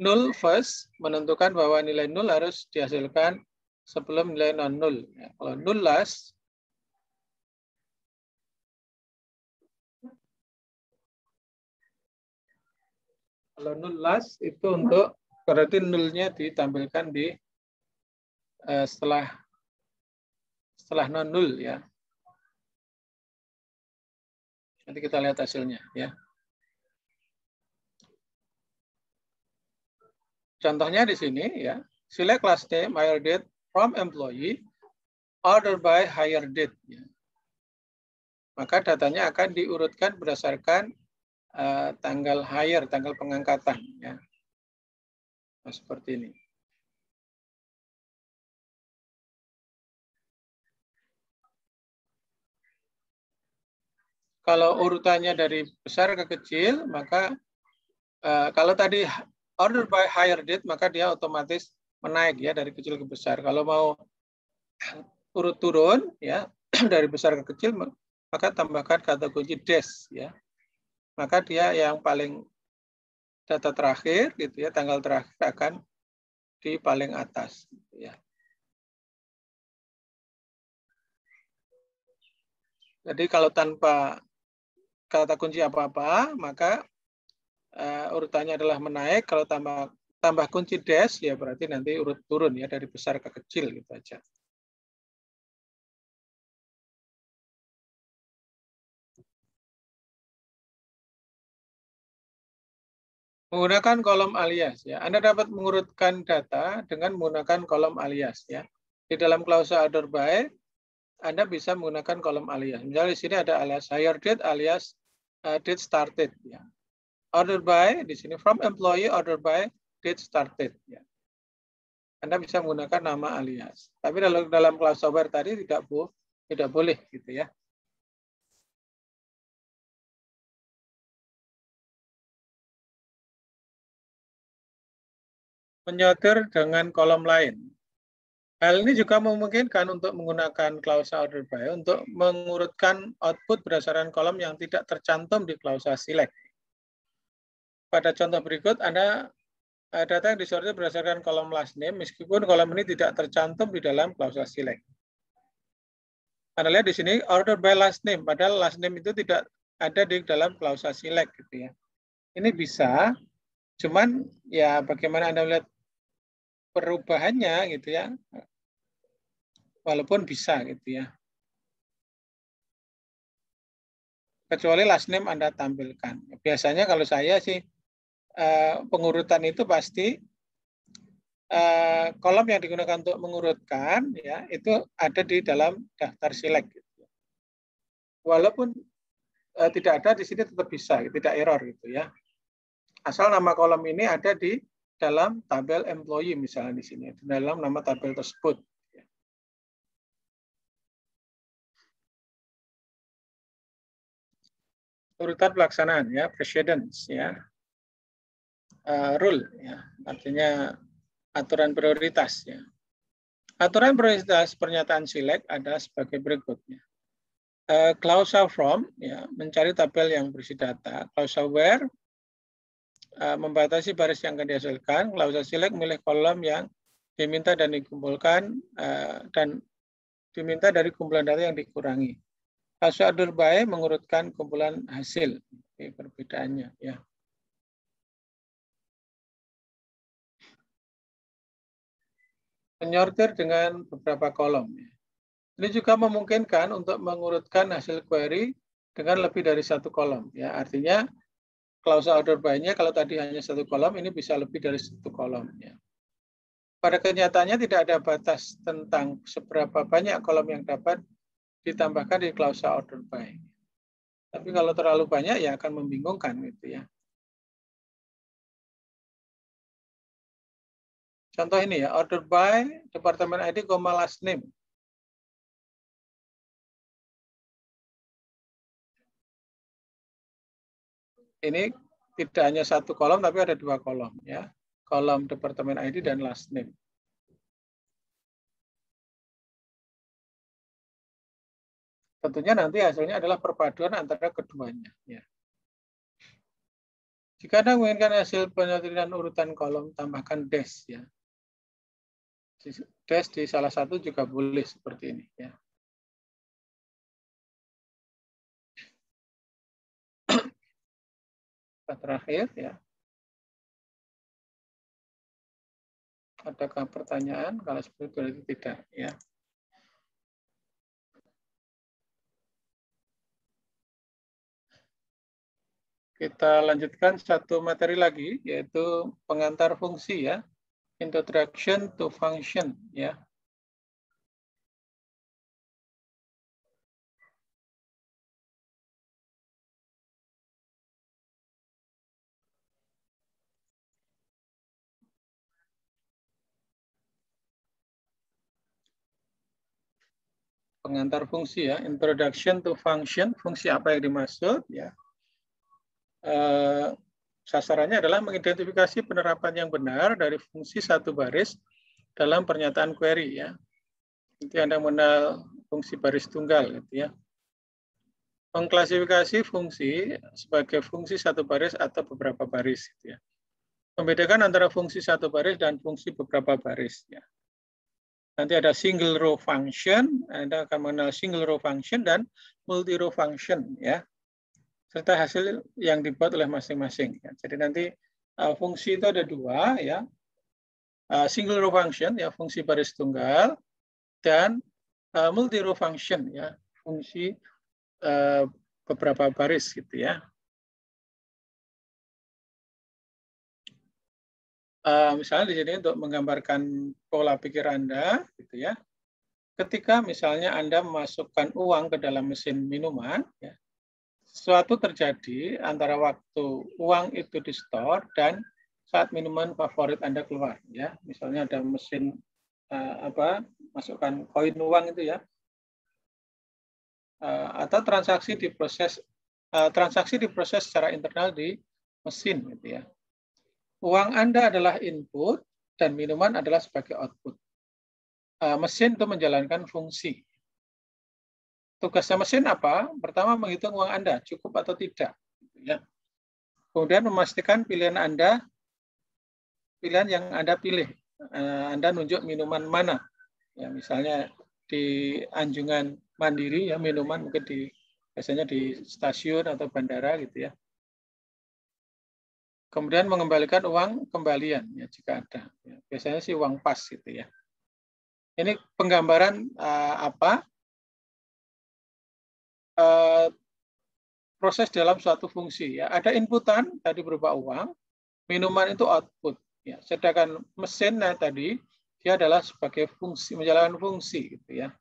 Null first menentukan bahwa nilai 0 harus dihasilkan sebelum nilai non-null. Kalau null last, itu untuk berarti nullnya ditampilkan di setelah non-null ya. Nanti kita lihat hasilnya ya. Contohnya di sini ya, select last name, hire date from employee, order by hire date. Ya. Maka datanya akan diurutkan berdasarkan tanggal hire, tanggal pengangkatan. Ya. Nah, seperti ini. Kalau urutannya dari besar ke kecil, maka kalau tadi order by hire date, maka dia otomatis menaik ya dari kecil ke besar. Kalau mau urut turun ya dari besar ke kecil, maka tambahkan kata kunci dash ya. Maka dia yang paling data terakhir gitu ya, tanggal terakhir akan di paling atas gitu ya. Jadi kalau tanpa kata kunci apa-apa, maka urutannya adalah menaik. Kalau tambah kunci dash ya berarti nanti urut turun ya dari besar ke kecil gitu aja. Menggunakan kolom alias ya. Anda dapat mengurutkan data dengan menggunakan kolom alias ya. Di dalam klausul order by Anda bisa menggunakan kolom alias. Misalnya di sini ada alias hire date alias date started ya. Order by di sini from employee order by date started ya. Anda bisa menggunakan nama alias. Tapi dalam klausul where tadi tidak boleh gitu ya. Menyortir dengan kolom lain. Hal ini juga memungkinkan untuk menggunakan klausul order by untuk mengurutkan output berdasarkan kolom yang tidak tercantum di klausul select. Pada contoh berikut, Anda data yang disortir berdasarkan kolom last name, meskipun kolom ini tidak tercantum di dalam klausul select. Anda lihat di sini order by last name, padahal last name itu tidak ada di dalam klausul select gitu ya. Ini bisa, cuman ya bagaimana Anda melihat perubahannya gitu ya. Walaupun bisa gitu ya. Kecuali last name Anda tampilkan. Biasanya kalau saya sih pengurutan itu pasti kolom yang digunakan untuk mengurutkan ya itu ada di dalam daftar select. Walaupun tidak ada di sini tetap bisa, tidak error gitu ya. Asal nama kolom ini ada di dalam tabel employee misalnya di sini, di dalam nama tabel tersebut. Urutan pelaksanaan ya, precedence ya, rule ya, artinya aturan prioritas ya. Aturan prioritas pernyataan select ada sebagai berikutnya. Klausul from ya, mencari tabel yang berisi data. Klausul where membatasi baris yang akan dihasilkan. Klausul select milih kolom yang diminta dan dikumpulkan dan diminta dari kumpulan data yang dikurangi. Clause order by mengurutkan kumpulan hasil. Oke, perbedaannya ya. Menyortir dengan beberapa kolom. Ini juga memungkinkan untuk mengurutkan hasil query dengan lebih dari satu kolom. Ya, artinya clause order by-nya kalau tadi hanya satu kolom, ini bisa lebih dari satu kolom. Ya. Pada kenyataannya tidak ada batas tentang seberapa banyak kolom yang dapat ditambahkan di clause order by. Tapi kalau terlalu banyak ya akan membingungkan gitu ya. Contoh ini ya, order by departemen ID, last name. Ini tidak hanya satu kolom, tapi ada dua kolom ya. Kolom departemen ID dan last name. Tentunya nanti hasilnya adalah perpaduan antara keduanya. Ya. Jika Anda menginginkan hasil penyortiran urutan kolom, tambahkan dash ya. Dash di salah satu juga boleh seperti ini ya. Terakhir ya. Adakah pertanyaan? Kalau seperti itu berarti tidak ya. Kita lanjutkan satu materi lagi, yaitu pengantar fungsi ya. Introduction to function ya. Pengantar fungsi ya, introduction to function, fungsi apa yang dimaksud ya. Sasarannya adalah mengidentifikasi penerapan yang benar dari fungsi satu baris dalam pernyataan query ya. Nanti Anda mengenal fungsi baris tunggal gitu ya. Mengklasifikasi fungsi sebagai fungsi satu baris atau beberapa baris gitu ya. Membedakan antara fungsi satu baris dan fungsi beberapa baris ya. Nanti ada single row function, Anda akan mengenal single row function dan multi row function ya. Serta hasil yang dibuat oleh masing-masing. Ya. Jadi nanti fungsi itu ada dua ya, single row function ya fungsi baris tunggal dan multi row function ya fungsi beberapa baris gitu ya. Misalnya di sini untuk menggambarkan pola pikir Anda gitu ya. Ketika misalnya Anda memasukkan uang ke dalam mesin minuman ya. Sesuatu terjadi antara waktu uang itu di-store dan saat minuman favorit Anda keluar ya. Misalnya ada mesin masukkan koin uang itu ya. Atau transaksi diproses secara internal di mesin gitu ya. Uang Anda adalah input dan minuman adalah sebagai output. Mesin itu menjalankan fungsi. Tugasnya mesin apa? Pertama, menghitung uang Anda cukup atau tidak. Ya. Kemudian memastikan pilihan yang Anda pilih. Anda nunjuk minuman mana. Ya, misalnya di anjungan mandiri, ya minuman mungkin biasanya di stasiun atau bandara gitu ya. Kemudian mengembalikan uang kembalian ya jika ada. Ya, biasanya sih uang pas gitu ya. Ini penggambaran proses dalam suatu fungsi ya. Ada inputan tadi berupa uang, minuman itu output ya. Sedangkan mesinnya tadi dia adalah sebagai fungsi, menjalankan fungsi gitu ya.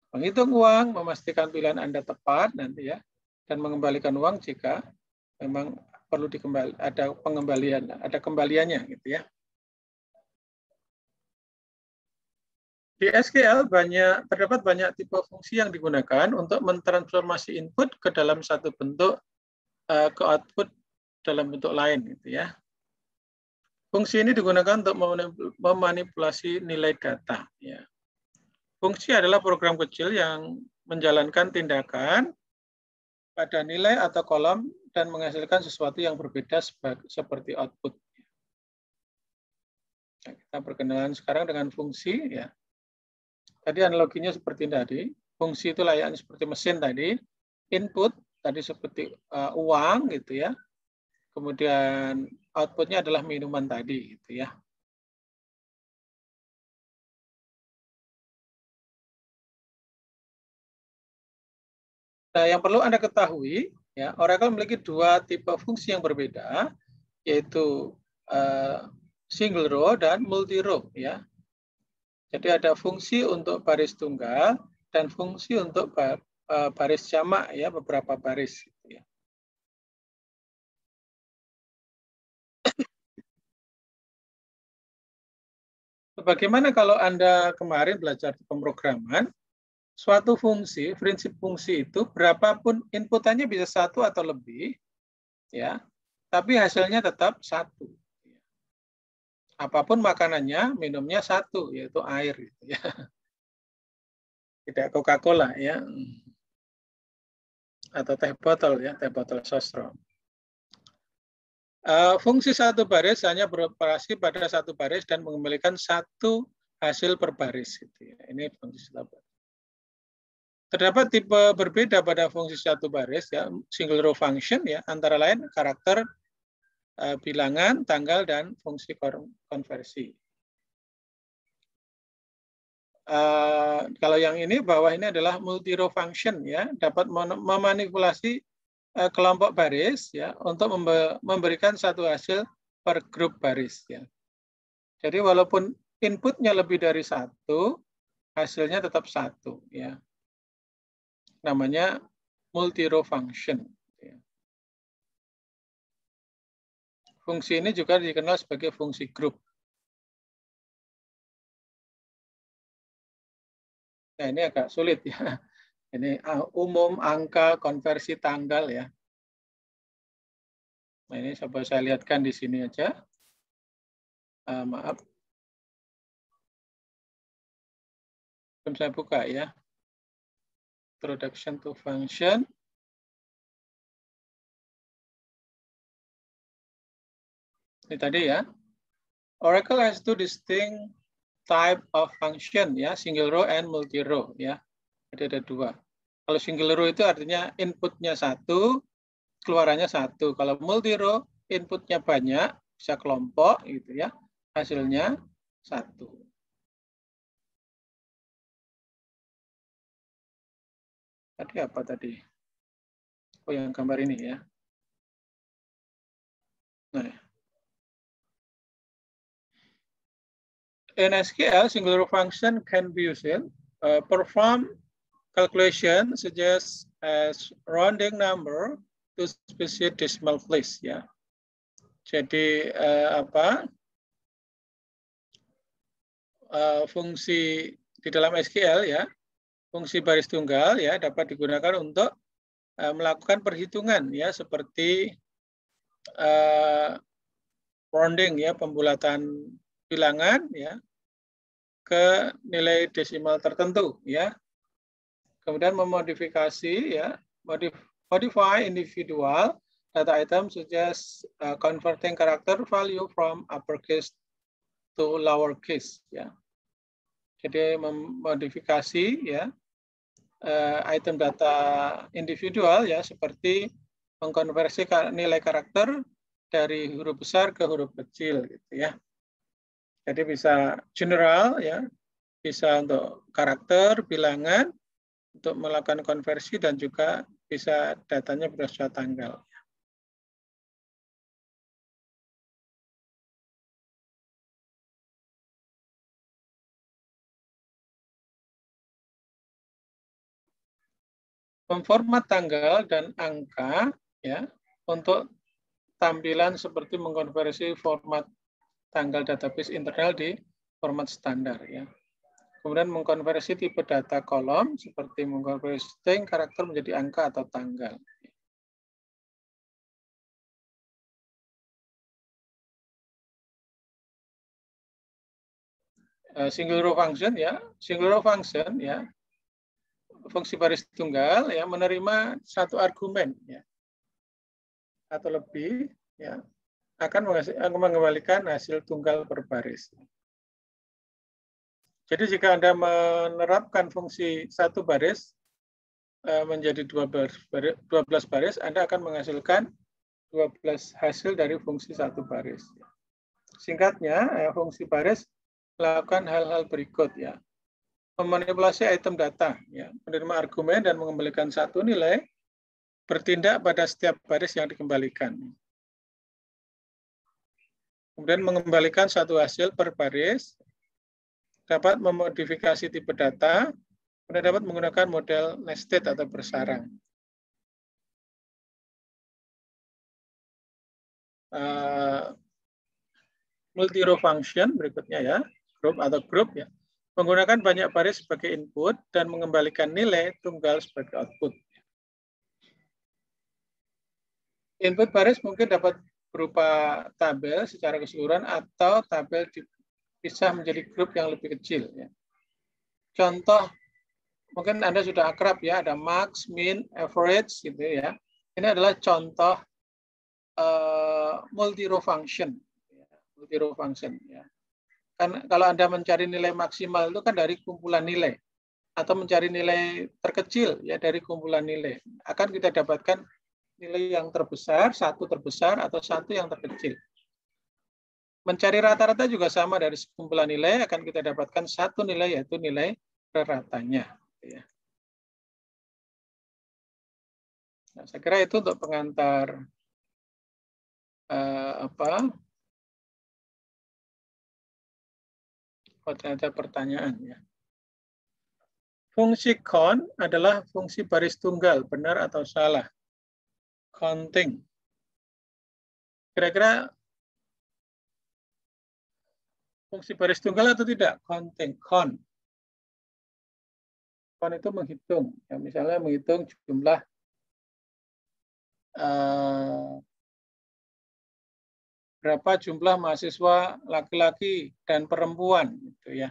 Menghitung uang, memastikan pilihan Anda tepat nanti ya, dan mengembalikan uang jika memang perlu ada pengembalian, ada kembaliannya gitu ya. Di SQL terdapat banyak tipe fungsi yang digunakan untuk mentransformasi input ke dalam satu bentuk ke output dalam bentuk lain gitu ya. Fungsi ini digunakan untuk memanipulasi nilai data ya. Fungsi adalah program kecil yang menjalankan tindakan pada nilai atau kolom dan menghasilkan sesuatu yang berbeda seperti output. Nah, kita perkenalan sekarang dengan fungsi ya. Tadi analoginya seperti tadi, fungsi itu layaknya seperti mesin tadi. Input tadi seperti uang gitu ya. Kemudian outputnya adalah minuman tadi gitu ya. Nah, yang perlu Anda ketahui, ya, Oracle memiliki dua tipe fungsi yang berbeda, yaitu single row dan multi row. Ya. Jadi ada fungsi untuk baris tunggal dan fungsi untuk baris jamak, ya, beberapa baris. Gitu ya. Bagaimana kalau Anda kemarin belajar pemrograman, suatu fungsi, prinsip fungsi itu berapapun inputannya bisa satu atau lebih, ya, tapi hasilnya tetap satu. Apapun makanannya, minumnya satu, yaitu air. Gitu ya. Tidak Coca-Cola ya, atau teh botol ya, teh botol sostro. Fungsi satu baris hanya beroperasi pada satu baris dan mengembalikan satu hasil per baris. Gitu ya. Ini fungsi satu baris. Terdapat tipe berbeda pada fungsi satu baris ya, single row function ya, antara lain karakter, bilangan, tanggal, dan fungsi konversi. Kalau yang ini bawah ini adalah multi row function ya, dapat memanipulasi kelompok baris ya untuk memberikan satu hasil per grup baris ya. Jadi walaupun inputnya lebih dari satu, hasilnya tetap satu ya. Namanya multi row function. Fungsi ini juga dikenal sebagai fungsi grup. Nah, ini agak sulit ya. Ini umum, angka, konversi, tanggal ya. Nah, ini coba saya lihatkan di sini aja. Maaf. Belum saya buka ya. Introduction to function. Ini tadi ya. Oracle has two distinct type of function ya, single row and multi row ya. Jadi ada dua. Kalau single row itu artinya inputnya satu, keluarannya satu. Kalau multi row inputnya banyak, bisa kelompok gitu ya. Hasilnya satu. Tadi apa tadi? Oh, yang gambar ini ya. Nah, in SQL, single row function can be used perform calculation such as rounding number to specific decimal place ya. Jadi fungsi di dalam SQL ya, fungsi baris tunggal ya dapat digunakan untuk melakukan perhitungan ya seperti rounding ya, pembulatan bilangan ya ke nilai desimal tertentu ya. Kemudian memodifikasi ya, modify individual data item such as converting character value from uppercase to lowercase ya. Jadi memodifikasi ya item data individual ya seperti mengkonversi nilai karakter dari huruf besar ke huruf kecil gitu ya. Jadi bisa general ya, bisa untuk karakter, bilangan, untuk melakukan konversi dan juga bisa datanya berdasarkan tanggal. Memformat tanggal dan angka ya untuk tampilan seperti mengkonversi format tanggal database internal di format standar ya. Kemudian mengkonversi tipe data kolom seperti mengkonversi string karakter menjadi angka atau tanggal. Single row function ya, single row function ya, fungsi baris tunggal ya menerima satu argumen ya atau lebih ya akan mengembalikan hasil tunggal per baris. Jadi jika Anda menerapkan fungsi satu baris menjadi 12 baris, Anda akan menghasilkan 12 hasil dari fungsi satu baris. Singkatnya, fungsi baris melakukan hal-hal berikut ya. Memanipulasi item data, ya, menerima argumen dan mengembalikan satu nilai, bertindak pada setiap baris yang dikembalikan. Kemudian mengembalikan satu hasil per baris, dapat memodifikasi tipe data, kemudian dapat menggunakan model nested atau bersarang. Multi-row function berikutnya ya, grup ya, menggunakan banyak baris sebagai input dan mengembalikan nilai tunggal sebagai output. Input baris mungkin dapat berupa tabel secara keseluruhan atau tabel dipisah menjadi grup yang lebih kecil. Ya. Contoh, mungkin Anda sudah akrab ya, ada max, min, average gitu ya. Ini adalah contoh multi-row function. Multi-row function ya. Kan kalau Anda mencari nilai maksimal itu kan dari kumpulan nilai atau mencari nilai terkecil ya dari kumpulan nilai. Akan kita dapatkan nilai yang terbesar, satu terbesar atau satu yang terkecil. Mencari rata-rata juga sama dari kumpulan nilai akan kita dapatkan satu nilai yaitu nilai ratanya. Ya. Nah, saya kira itu untuk pengantar ada pertanyaan ya. Fungsi count adalah fungsi baris tunggal, benar atau salah? Counting. Kira-kira fungsi baris tunggal atau tidak? Counting, count. Count itu menghitung. Ya, misalnya menghitung jumlah berapa jumlah mahasiswa laki-laki dan perempuan, gitu ya.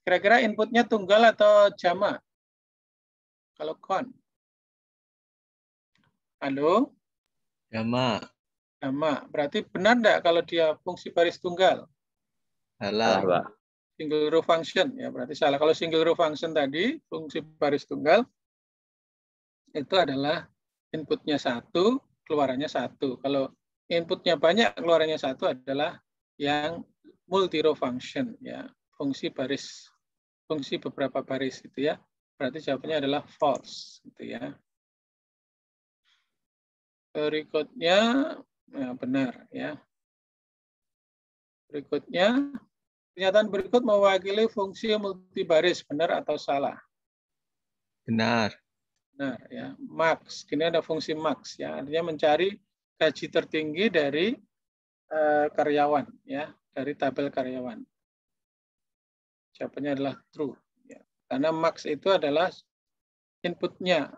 Kira-kira inputnya tunggal atau jamak? Kalau count. Halo? Jamak. Jamak. Berarti benar enggak kalau dia fungsi baris tunggal? Salah, Pak. Single row function. Ya, berarti salah. Kalau single row function tadi, fungsi baris tunggal, itu adalah inputnya satu, keluarannya satu. Kalau inputnya banyak, keluarannya satu adalah yang multi row function. Ya, fungsi baris, fungsi beberapa baris gitu ya. Berarti jawabannya adalah false. Gitu ya. Berikutnya, nah benar ya. Berikutnya, pernyataan berikut mewakili fungsi multibaris, benar atau salah? Benar. Benar ya. Max, ini ada fungsi max ya, artinya mencari gaji tertinggi dari karyawan ya, dari tabel karyawan. Jawabannya adalah true ya. Karena max itu adalah inputnya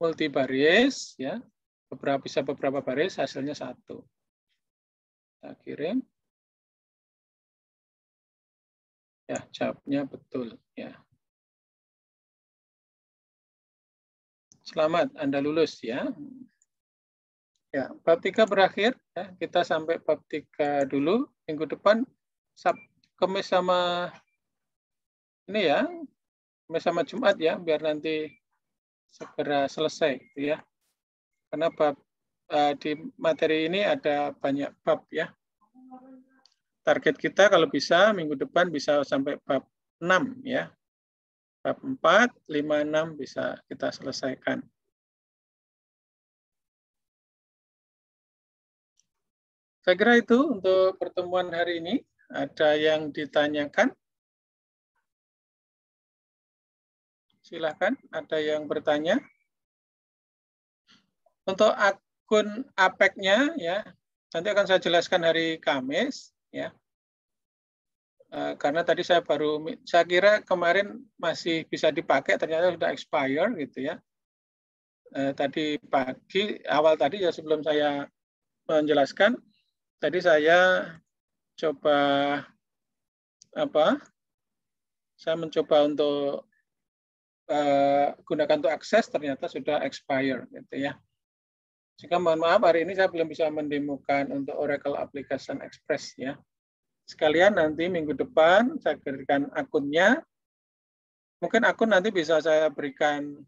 multibaris ya, bisa beberapa baris, hasilnya satu. Kita kirim. Ya, jawabnya betul ya. Selamat, Anda lulus ya. Ya, bab 3 berakhir ya. Kita sampai bab 3 dulu. Minggu depan Kamis sama ini ya. Kamis sama Jumat ya, biar nanti segera selesai gitu ya. Karena bab di materi ini ada banyak bab ya. Target kita kalau bisa minggu depan bisa sampai bab 6 ya. Bab 4, 5, 6 bisa kita selesaikan. Saya kira itu untuk pertemuan hari ini. Ada yang ditanyakan? Silakan, ada yang bertanya. Untuk akun APEC-nya ya, nanti akan saya jelaskan hari Kamis ya. Karena tadi saya kira kemarin masih bisa dipakai, ternyata sudah expire gitu ya. Tadi pagi, awal tadi ya sebelum saya menjelaskan, tadi saya coba saya mencoba untuk gunakan untuk akses, ternyata sudah expire gitu ya. Sehingga mohon maaf hari ini saya belum bisa mendemokan untuk Oracle Application Express ya. sekalian nanti minggu depan saya berikan akunnya. Mungkin akun nanti bisa saya berikan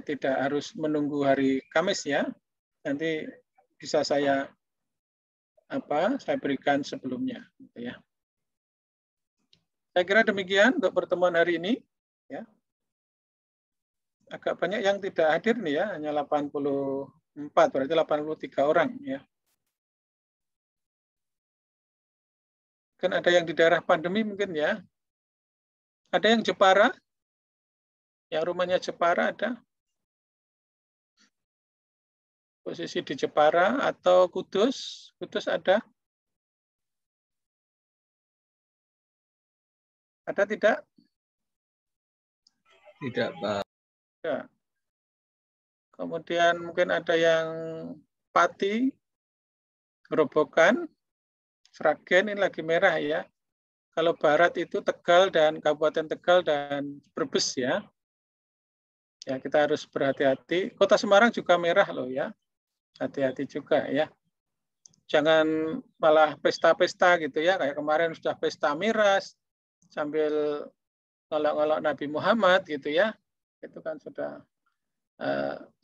tidak harus menunggu hari Kamis ya. Nanti bisa saya berikan sebelumnya gitu ya. Saya kira demikian untuk pertemuan hari ini ya. Agak banyak yang tidak hadir nih ya, hanya 84, berarti 83 orang ya. Kan ada yang di daerah pandemi mungkin ya. Ada yang Jepara? Yang rumahnya Jepara ada? Posisi di Jepara atau Kudus? Kudus ada? Ada tidak? Tidak, Pak. Ya. Kemudian mungkin ada yang Pati, Gerobokan, Sragen ini lagi merah ya. Kalau barat itu Tegal dan Kabupaten Tegal dan Brebes ya. Ya, kita harus berhati-hati. Kota Semarang juga merah loh ya. Hati-hati juga ya. Jangan malah pesta-pesta gitu ya. Kayak kemarin sudah pesta miras sambil ngolok-ngolok Nabi Muhammad gitu ya. Itu kan sudah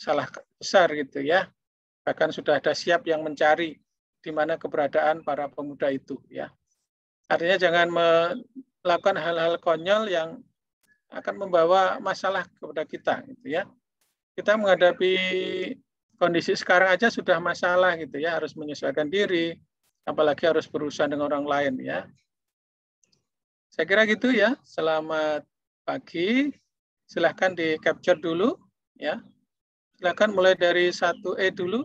salah besar gitu ya. Bahkan sudah ada siap yang mencari di mana keberadaan para pemuda itu ya. Artinya jangan melakukan hal-hal konyol yang akan membawa masalah kepada kita gitu ya. Kita menghadapi kondisi sekarang aja sudah masalah gitu ya, harus menyesuaikan diri, apalagi harus berurusan dengan orang lain ya. Saya kira gitu ya. Selamat pagi. Silahkan di capture dulu ya. Silahkan mulai dari 1E dulu.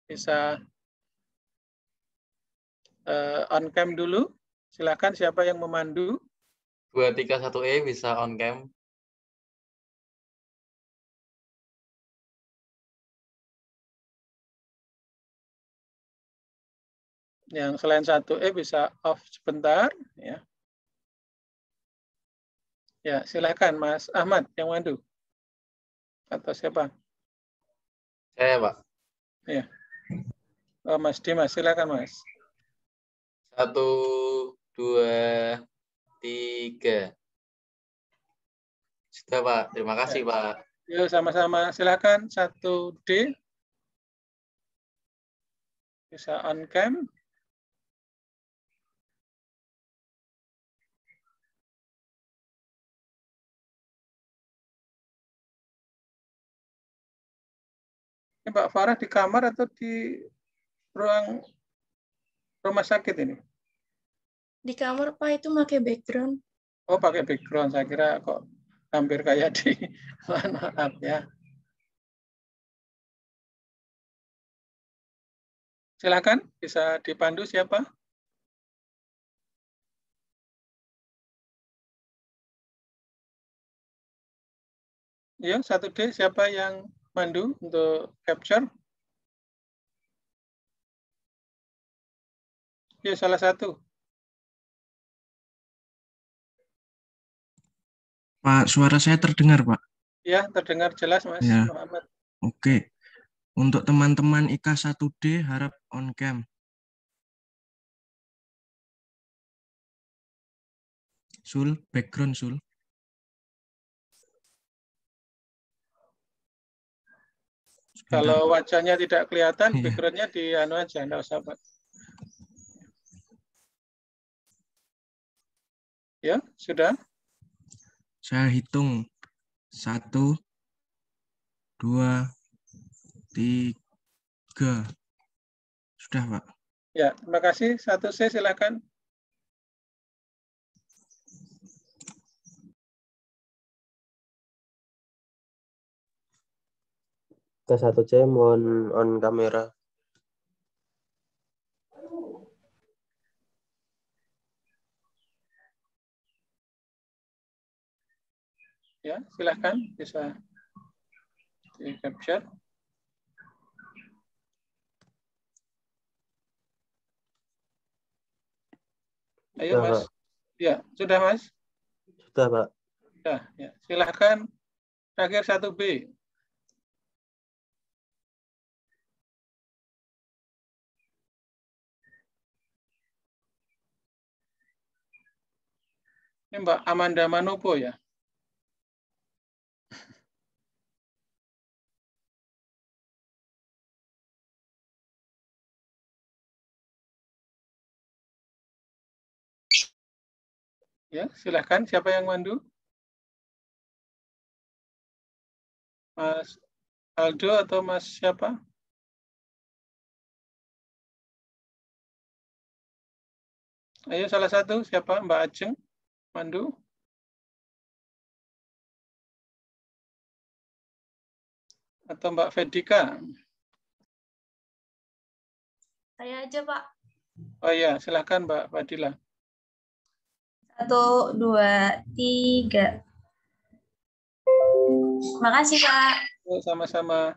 Bisa on cam dulu. Silahkan siapa yang memandu. 231E bisa on cam. Yang selain 1E bisa off sebentar ya. Ya, silakan Mas Ahmad yang mandu. Atau siapa? Saya, Pak. Ya. Oh, Mas Dimas, silakan Mas. 1, 2, 3. Sudah, Pak. Terima kasih, ya. Pak. Yuk, sama-sama. Silakan 1D. Bisa on cam. Ini Mbak Farah di kamar atau di ruang rumah sakit ini? Di kamar, Pak, itu pakai background. Oh, pakai background. Saya kira kok hampir kayak di maaf ya. Silakan, bisa dipandu siapa? Ya, 1D siapa yang mandu untuk capture? Ya, salah satu. Pak, suara saya terdengar, Pak? Ya, terdengar jelas, Mas ya. Muhammad. Oke. Untuk teman-teman IK1D harap on cam. Sul, background Sul. Sebentar. Kalau wajahnya tidak kelihatan, backgroundnya di anu aja, enggak usah, Pak. Ya, sudah. Saya hitung 1, 2, 3. Sudah, Pak. Ya, terima kasih. 1C silakan. K1C mohon on kamera. Ya, silahkan bisa di capture. Ayo Sudah, Mas. Pak. Ya, sudah Mas? Sudah, Pak. Sudah, ya. Silahkan terakhir 1B. Ini Mbak Amanda Manopo ya. Ya, silahkan. Siapa yang mandu? Mas Aldo atau Mas siapa? Ayo salah satu. Siapa? Mbak Ajeng mandu? Atau Mbak Fedika? Saya aja, Pak. Oh iya, silahkan Mbak Fadila. 1, 2, 3. Makasih, Pak. Oh, sama-sama.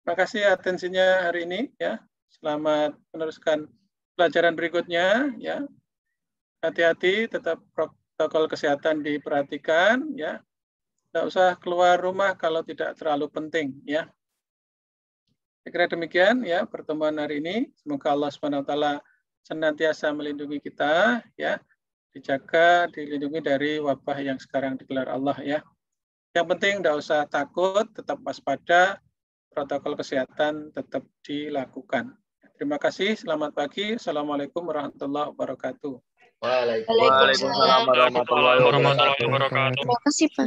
Terima kasih atensinya hari ini ya. Selamat meneruskan pelajaran berikutnya ya. Hati-hati, tetap protokol kesehatan diperhatikan ya. Tidak usah keluar rumah kalau tidak terlalu penting ya. Saya kira demikian ya pertemuan hari ini. Semoga Allah SWT senantiasa melindungi kita ya. Dijaga, dilindungi dari wabah yang sekarang digelar Allah ya. Yang penting tidak usah takut, tetap waspada, protokol kesehatan tetap dilakukan. Terima kasih, selamat pagi. Assalamualaikum warahmatullahi wabarakatuh. Waalaikumsalam Waalaikumsalam warahmatullahi wabarakatuh. Terima kasih, Pak.